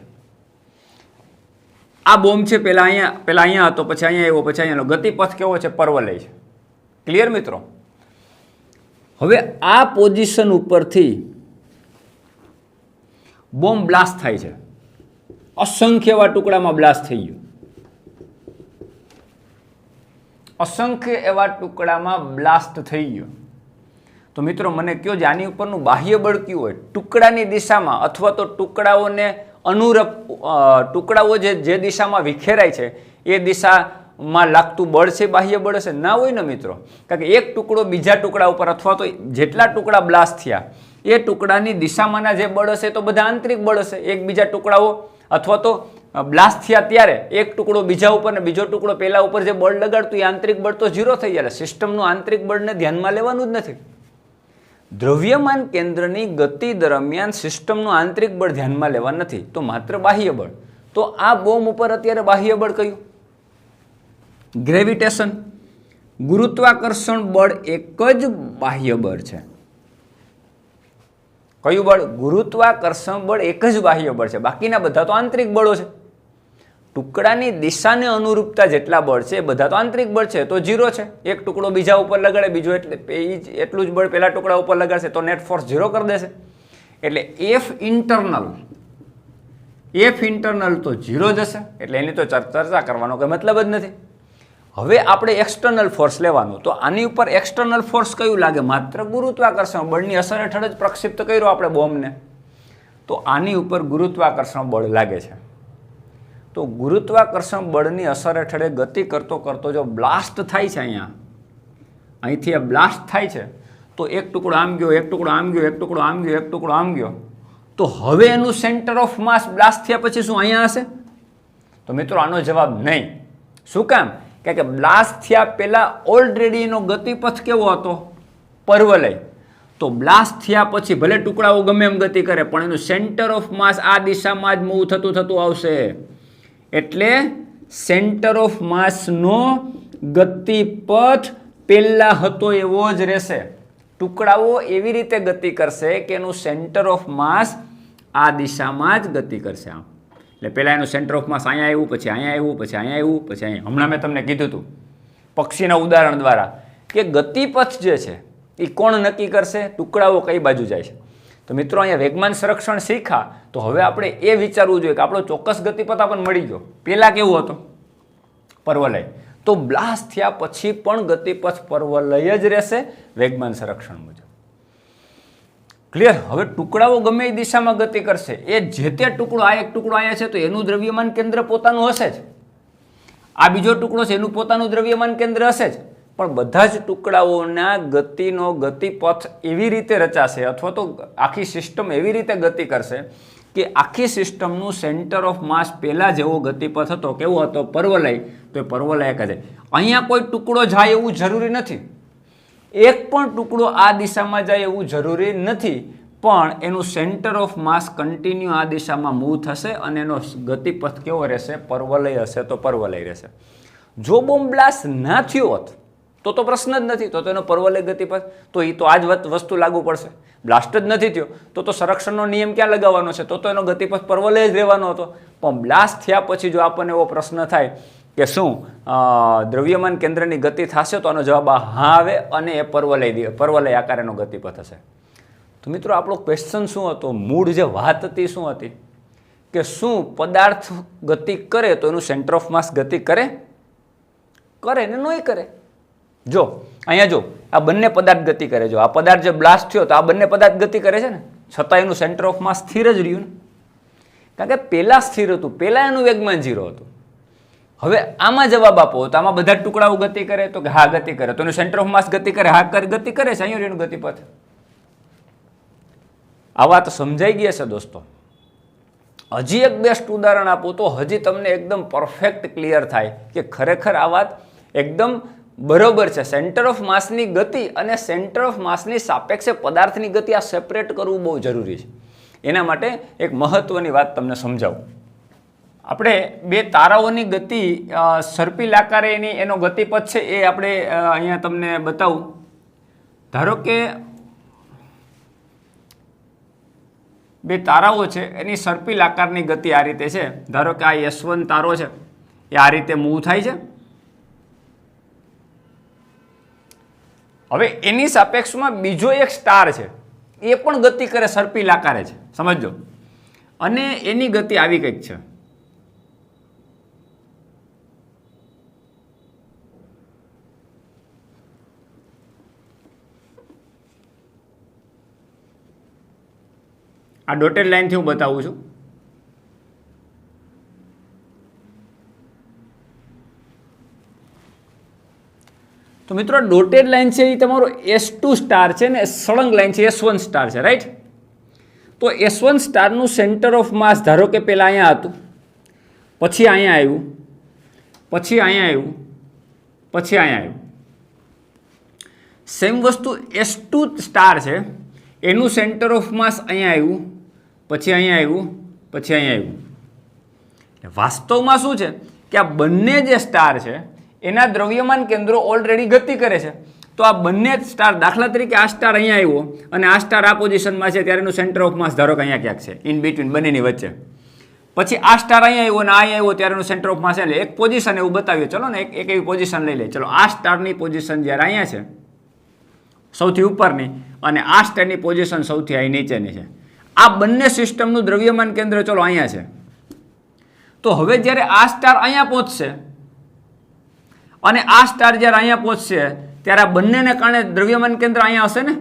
આ બોમ્બ છે પેલા અહીંયા હતો, પછી અહીંયા આવ્યો, પછી અહીંયા. ગતિપથ કેવો છે? પરવલય છે. ક્લિયર મિત્રો? હવે આ પોઝિશન ઉપરથી બોમ્બ બ્લાસ્ટ થાય છે. અસંખ્ય એવા ટુકડામાં બ્લાસ્ટ થઈ ગયો. અસંખ્ય એવા ટુકડામાં બ્લાસ્ટ થઈ ગયો. તો મિત્રો મને કહો, આની ઉપરનું બાહ્ય બળ કયું હોય? ટુકડાની દિશામાં અથવા તો ટુકડાઓને અનુરૂપ ટુકડાઓ જે દિશામાં વિખેરાય છે એ દિશામાં લાગતું બળ છે બાહ્ય બળ હશે? ના હોય ને મિત્રો. કારણ કે એક ટુકડો બીજા ટુકડા ઉપર અથવા તો જેટલા ટુકડા બ્લાસ્ટ થયા એ ટુકડાની દિશામાંના જે બળ હશે તો બધા આંતરિક બળ હશે. એક બીજા ટુકડાઓ અથવા તો બ્લાસ્ટ થયા ત્યારે એક ટુકડો બીજા ઉપર ને બીજો ટુકડો પેલા ઉપર જે બળ લગાડતું એ આંતરિક બળ તો 0 થઈ જાય. સિસ્ટમનું આંતરિક બળને ધ્યાનમાં લેવાનું જ નથી. દ્રવ્યમાન કેન્દ્રની ગતિ દરમિયાન સિસ્ટમનું આંતરિક બળ ધ્યાનમાં લેવા નથી, તો માત્ર બાહ્ય બળ. તો આ બોમ્બ ઉપર અત્યારે બાહ્ય બળ કયું? ગ્રેવિટેશન. ગુરુત્વાકર્ષણ બળ એક જ બાહ્ય બળ છે. કયું બળ? ગુરુત્વાકર્ષણ બળ એક જ બાહ્ય બળ છે. બાકીના બધા તો આંતરિક બળો છે. ટુકડાની દિશાને અનુરૂપતા જેટલા બળ છે એ બધા તો આંતરિક બળ છે, તો 0 છે. એક ટુકડો બીજા ઉપર લગાડે, બીજો એટલું જ બળ પેલા ટુકડા ઉપર લગાડશે તો નેટ ફોર્સ 0 કરી દેશે. એટલે F ઇન્ટરનલ તો 0 જ હશે. એટલે એની તો ચર્ચા કરવાનો કોઈ મતલબ જ નથી. હવે આપણે એક્સટર્નલ ફોર્સ લેવાનું. તો આની ઉપર એક્સટર્નલ ફોર્સ કયું લાગે? માત્ર ગુરુત્વાકર્ષણ બળની અસર હેઠળ જ પ્રક્ષિપ્ત કર્યો આપણે બોમ્બને. તો આની ઉપર ગુરુત્વાકર્ષણ બળ લાગે છે. તો ગુરુત્વાકર્ષણ બળની અસર હેઠળ ગતિ કરતો કરતો જો બ્લાસ્ટ થાય છે, અહીંથી આ બ્લાસ્ટ થાય છે, તો એક ટુકડો આમ ગયો, એક ટુકડો આમ ગયો, એક ટુકડો આમ ગયો, એક ટુકડો આમ ગયો. તો હવે એનું સેન્ટર ઓફ માસ બ્લાસ્ટ થયા પછી શું અહીંયા હશે? તો મિત્રો આનો જવાબ નહીં. શું કામ? કારણ કે બ્લાસ્ટ થયા પહેલા ઓલરેડી એનો ગતિપથ કેવો હતો? પરવલય. તો બ્લાસ્ટ થયા પછી ભલે ટુકડાઓ ગમે એમ ગતિ કરે પણ એનું સેન્ટર ઓફ માસ આ દિશામાં જ મૂવ થતું આવશે. એટલે સેન્ટર ઓફ માસનો ગતિપથ પહેલા હતો એવો જ રહેશે. ટુકડાઓ એવી રીતે ગતિ કરશે કે એનું સેન્ટર ઓફ માસ આ દિશામાં જ ગતિ કરશે. આમ એટલે પહેલા એનું સેન્ટર ઓફ માસ અહીંયા આવ્યું, પછી અહીંયા આવ્યું, પછી અહીંયા આવ્યું, પછી અહીંયા. હમણાં મેં તમને કીધું હતું પક્ષીના ઉદાહરણ દ્વારા કે ગતિપથ જે છે એ કોણ નક્કી કરશે? ટુકડાઓ કઈ બાજુ જાય છે. તો મિત્રો અહીંયા વેગમાન સંરક્ષણ શીખ્યા તો હવે આપણે એ વિચારવું જોઈએ કે આપણો ચોક્કસ ગતિપથ આપણને મળી ગયો. પહેલા કેવો હતો? પરવલય. તો બ્લાસ્ટ થયા પછી પણ ગતિપથ પરવલય જ રહેશે વેગમાન સંરક્ષણ મુજબ. ક્લિયર? હવે ટુકડાઓ ગમે એ દિશામાં ગતિ કરશે, એ જે તે ટુકડો, આ એક ટુકડો અહીંયા છે તો એનું દ્રવ્યમાન કેન્દ્ર પોતાનું હશે જ. આ બીજો ટુકડો છે એનું પોતાનું દ્રવ્યમાન કેન્દ્ર હશે જ. પણ બધા જ ટુકડાઓના ગતિનો ગતિપથ એવી રીતે રચાશે અથવા તો આખી સિસ્ટમ એવી રીતે ગતિ કરશે કે આખી સિસ્ટમનું સેન્ટર ઓફ માસ પહેલાં જેવો ગતિપથ હતો, કેવો હતો? પર્વલય. તો એ પર્વલય કહે. અહીંયા કોઈ ટુકડો જાય એવું જરૂરી નથી, એક પણ ટુકડો આ દિશામાં જાય એવું જરૂરી નથી, પણ એનું સેન્ટર ઓફ માસ કન્ટિન્યુ આ દિશામાં મૂવ થશે અને એનો ગતિપથ કેવો રહેશે? પર્વલય હશે તો પર્વલય રહેશે. જો બોમ્બ બ્લાસ્ટ ના થયો હોત તો પ્રશ્ન જ નથી, તો એનો પર્વલય ગતિપથ, તો એ તો આ જ વસ્તુ લાગુ પડશે. બ્લાસ્ટ જ નથી થયો તો સંરક્ષણનો નિયમ ક્યાં લગાવવાનો છે? તો એનો ગતિપથ પર્વલય જ રહેવાનો હતો. પણ બ્લાસ્ટ થયા પછી જો આપણને એવો પ્રશ્ન થાય કે શું દ્રવ્યમાન કેન્દ્રની ગતિ થશે, તો આનો જવાબ હા આવે અને એ પર્વલય આકારનો ગતિપથ હશે. તો મિત્રો આપણો ક્વેશ્ચન શું હતો? મૂળ જે વાત હતી શું હતી કે શું પદાર્થ ગતિ કરે તો એનું સેન્ટર ઓફ માસ ગતિ કરે ને નહીં કરે? જો અહીંયા જો આ બંને પદાર્થ ગતિ કરે, જો આ પદાર્થ જે બ્લાસ્ટ થયો તો આ બંને પદાર્થ ગતિ કરે છે ને, છતાં એનું સેન્ટર ઓફ માસ સ્થિર જ રહ્યું ને, કારણ કે પહેલા સ્થિર હતું, પહેલા એનું વેગમાન 0 હતું. હવે આમાં જવાબ આપો તો આમાં બધા ટુકડાઓ ગતિ કરે, તો કે હા ગતિ કરે, તો એનું સેન્ટર ઓફ માસ ગતિ કરે, હા ગતિ કરે છે, અહીંયા એનું ગતિપથ. આ વાત સમજાઈ ગઈ હશે દોસ્તો. હજી એક બેસ્ટ ઉદાહરણ આપું તો હજી તમને એકદમ પરફેક્ટ ક્લિયર થાય કે ખરેખર આ વાત એકદમ બરોબર છે. સેન્ટર ઓફ માસની ગતિ અને સેન્ટર ઓફ માસની સાપેક્ષે પદાર્થની ગતિ આ સેપરેટ કરવું બહુ જરૂરી છે. એના માટે એક મહત્વની વાત તમને સમજાવું. આપણે બે તારાઓની ગતિ સર્પિલ આકારે એનો ગતિપથ છે એ આપણે અહીંયા તમને બતાવું. ધારો કે બે તારાઓ છે એની સર્પિલ આકારની ગતિ આ રીતે છે. ધારો કે આ S1 તારો છે એ આ રીતે મૂવ થાય છે. હવે એની સાપેક્ષમાં બીજો એક સ્ટાર છે એ પણ ગતિ કરે, સર્પિલ આકારે છે, સમજો. અને એની ગતિ આવી કંઈક છે. આ ડોટેડ લાઈનથી હું બતાવું છું. તો મિત્રો ડોટેડ લાઈન છે એ તમારો S2 સ્ટાર છે ને સળંગ લાઈન છે S1 સ્ટાર છે, રાઈટ? તો S1 સ્ટારનું સેન્ટર ઓફ માસ ધારો કે પહેલાં અહીંયા હતું, પછી અહીંયા આવ્યું, પછી અહીંયા આવ્યું, પછી અહીંયા આવ્યું. સેમ વસ્તુ S2 સ્ટાર છે, એનું સેન્ટર ઓફ માસ અહીંયા આવ્યું, પછી અહીંયા આવ્યું, પછી અહીંયા આવ્યું. વાસ્તવમાં શું છે કે આ બંને જે સ્ટાર છે એના દ્રવ્યમાન કેન્દ્રો ઓલરેડી ગતિ કરે છે. તો આ બંને સ્ટાર, દાખલા તરીકે આ સ્ટાર અહીંયા આવ્યો અને આ સ્ટાર આ પોઝિશનમાં છે, ત્યારે એનું સેન્ટર ઓફ માસ ધારો કે અહીંયા ક્યાંક છે, ઇન બિટવીન બંનેની વચ્ચે. પછી આ સ્ટાર અહીંયા આવ્યો અને અહીંયા આવ્યો, ત્યારે એનું સેન્ટર ઓફ માસ, એટલે એક પોઝિશન એવું બતાવ્યું. ચલો ને એક એવી પોઝિશન લઈ લે. ચલો આ સ્ટારની પોઝિશન જ્યારે અહીંયા છે સૌથી ઉપરની, અને આ સ્ટારની પોઝિશન સૌથી અહીં નીચેની છે. આ બંને સિસ્ટમનું દ્રવ્યમાન કેન્દ્ર ચલો અહીંયા છે. તો હવે જ્યારે આ સ્ટાર અહીંયા પહોંચશે અને આ સ્ટાર જ્યારે અહીંયા પહોંચશે, ત્યારે આ બંનેને કારણે દ્રવ્યમાન કેન્દ્ર અહીંયા હશે ને.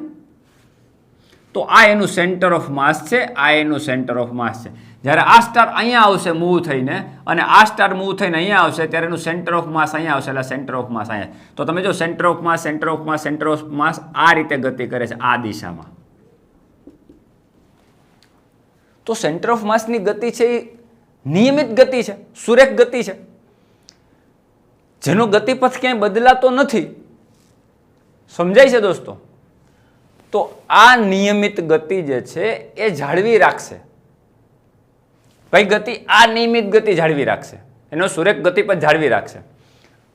તો આ એનું સેન્ટર ઓફ માસ છે, આ એનું સેન્ટર ઓફ માસ છે. જ્યારે આ સ્ટાર અહીંયા આવશે મૂવ થઈને અને આ સ્ટાર મૂવ થઈને અહીંયા આવશે, ત્યારે એનું સેન્ટર ઓફ માસ અહીંયા આવશે, એટલે સેન્ટર ઓફ માસ અહીંયા. તો તમે જો centre of mass, centre of mass, centre of માસ આ રીતે ગતિ કરે છે આ દિશામાં. તો સેન્ટર ઓફ માસની ગતિ છે એ નિયમિત ગતિ છે, સુરેખ ગતિ છે, જેનો ગતિપથ ક્યાંય બદલાતો નથી. સમજાય છે દોસ્તો? તો આ નિયમિત ગતિ જે છે એ જાળવી રાખશે. કઈ ગતિ? આ નિયમિત ગતિ જાળવી રાખશે, એનો સુરેખ ગતિપથ જાળવી રાખશે.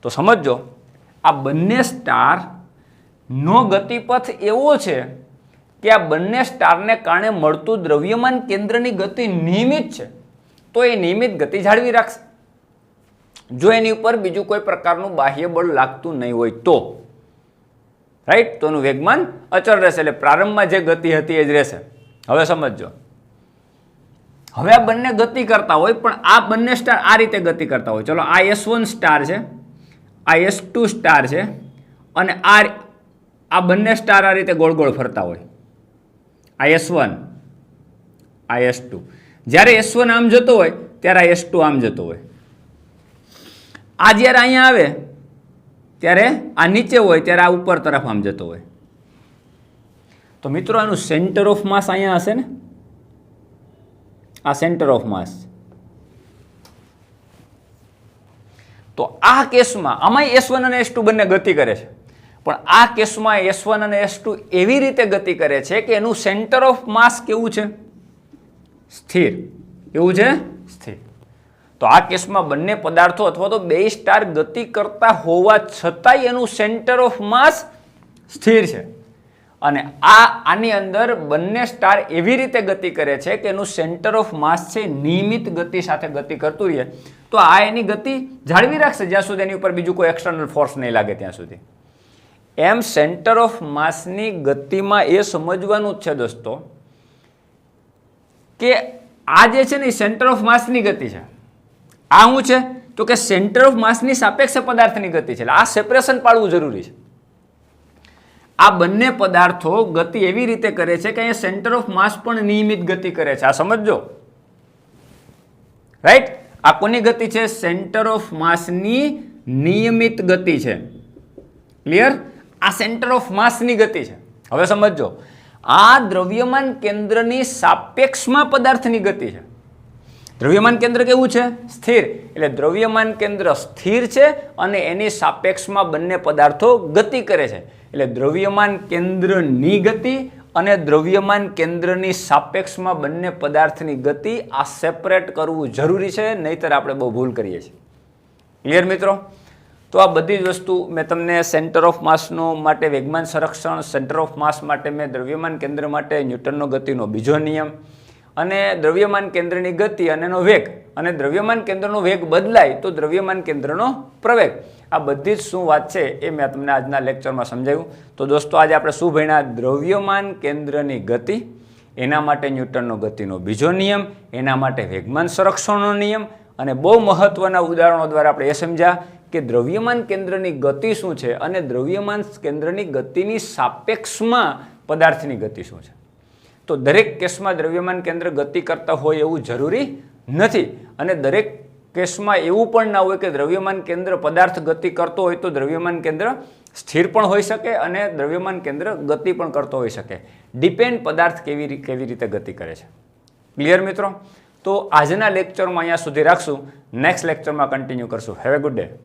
તો સમજો આ બંને સ્ટાર નો ગતિપથ એવો છે કે આ બંને સ્ટારને કારણે મળતું દ્રવ્યમાન કેન્દ્રની ગતિ નિયમિત છે, તો એ નિયમિત ગતિ જાળવી રાખશે. જો એની ઉપર બીજું કોઈ પ્રકારનું બાહ્ય બળ લાગતું નહીં હોય તો, રાઈટ? તો એનું વેગમાન અચળ રહેશે, એટલે પ્રારંભમાં જે ગતિ હતી એ જ રહેશે. હવે સમજો, હવે આ બંને ગતિ કરતા હોય પણ આ બંને સ્ટાર આ રીતે ગતિ કરતા હોય. ચલો આ S1 સ્ટાર છે, આ S2 સ્ટાર છે, અને આ બંને સ્ટાર આ રીતે ગોળ ગોળ ફરતા હોય. આ S1, આ S2. જ્યારે S1 આમ જતો હોય ત્યારે આ S2 આમ જતો હોય. આ જ્યારે અહીંયા આવે ત્યારે આ નીચે હોય ત્યારે આ ઉપર તરફ આમ જતો હોય. તો મિત્રો આનું સેન્ટર ઓફ માસ અહીંયા હશે ને, આ સેન્ટર ઓફ માસ. તો આ કેસમાં આમાં S1 અને S2 બંને ગતિ કરે છે, પણ આ કેસમાં S1 અને S2 એવી રીતે ગતિ કરે છે કે એનું સેન્ટર ઓફ માસ કેવું છે? સ્થિર. કેવું છે? સ્થિર. તો આ કેસમાં બંને પદાર્થો અથવા તો બે સ્ટાર ગતિ કરતા હોવા છતાંય એનું સેન્ટર ઓફ માસ સ્થિર છે. અને આની અંદર બંને સ્ટાર એવી રીતે ગતિ કરે છે કે એનું સેન્ટર ઓફ માસ છે નિયમિત ગતિ સાથે ગતિ કરતું રહે. તો આ એની ગતિ જાળવી રાખશે જ્યાં સુધી એની ઉપર બીજું કોઈ એક્સટર્નલ ફોર્સ નહીં લાગે ત્યાં સુધી. એમ સેન્ટર ઓફ માસની ગતિમાં એ સમજવાનું જ છે દોસ્તો કે આ જે છે ને એ સેન્ટર ઓફ માસની ગતિ છે. આ શું છે? તો કે સેન્ટર ઓફ માસની સાપેક્ષે પદાર્થની ગતિ છે. એટલે આ સેપરેશન પાડવું જરૂરી છે. આ બંને પદાર્થો ગતિ એવી રીતે કરે છે કે અહીંયા સેન્ટર ઓફ માસ પણ નિયમિત ગતિ કરે છે. આ સમજો, રાઈટ? આ કોની ગતિ છે? સેન્ટર ઓફ માસની નિયમિત ગતિ છે. ક્લિયર? આ સેન્ટર ઓફ માસની ગતિ છે. હવે સમજો, આ દ્રવ્યમાન કેન્દ્રની સાપેક્ષમાં પદાર્થની ગતિ છે. દ્રવ્યમાન કેન્દ્ર કેવું છે? સ્થિર. એટલે દ્રવ્યમાન કેન્દ્ર સ્થિર છે અને એની સાપેક્ષમાં બંને પદાર્થો ગતિ કરે છે. એટલે દ્રવ્યમાન કેન્દ્રની ગતિ અને દ્રવ્યમાન કેન્દ્રની સાપેક્ષમાં બંને પદાર્થની ગતિ આ સેપરેટ કરવું જરૂરી છે, નહીતર આપણે બહુ ભૂલ કરીએ છીએ. ક્લિયર મિત્રો? તો આ બધી જ વસ્તુ મેં તમને સેન્ટર ઓફ માસનો માટે વેગમાન સંરક્ષણ, સેન્ટર ઓફ માસ માટે મેં દ્રવ્યમાન કેન્દ્ર માટે ન્યૂટનનો ગતિનો બીજો નિયમ, અને દ્રવ્યમાન કેન્દ્રની ગતિ અને એનો વેગ, અને દ્રવ્યમાન કેન્દ્રનો વેગ બદલાય તો દ્રવ્યમાન કેન્દ્રનો પ્રવેગ, આ બધી જ શું વાત છે એ મેં તમને આજના લેક્ચરમાં સમજાવ્યું. તો દોસ્તો આજે આપણે શું ભણ્યા? દ્રવ્યમાન કેન્દ્રની ગતિ, એના માટે ન્યૂટનનો ગતિનો બીજો નિયમ, એના માટે વેગમાન સંરક્ષણનો નિયમ, અને બહુ મહત્વના ઉદાહરણો દ્વારા આપણે એ સમજ્યા કે દ્રવ્યમાન કેન્દ્રની ગતિ શું છે અને દ્રવ્યમાન કેન્દ્રની ગતિની સાપેક્ષમાં પદાર્થની ગતિ શું છે. તો દરેક કેસમાં દ્રવ્યમાન કેન્દ્ર ગતિ કરતા હોય એવું જરૂરી નથી, અને દરેક કેસમાં એવું પણ ના હોય કે દ્રવ્યમાન કેન્દ્ર પદાર્થ ગતિ કરતો હોય તો દ્રવ્યમાન કેન્દ્ર સ્થિર પણ હોઈ શકે અને દ્રવ્યમાન કેન્દ્ર ગતિ પણ કરતો હોઈ શકે. ડિપેન્ડ પદાર્થ કેવી રીતે ગતિ કરે છે. ક્લિયર મિત્રો? તો આજના લેક્ચરમાં અહીંયા સુધી રાખશું. નેક્સ્ટ લેક્ચરમાં કન્ટિન્યુ કરશું. Have a good day.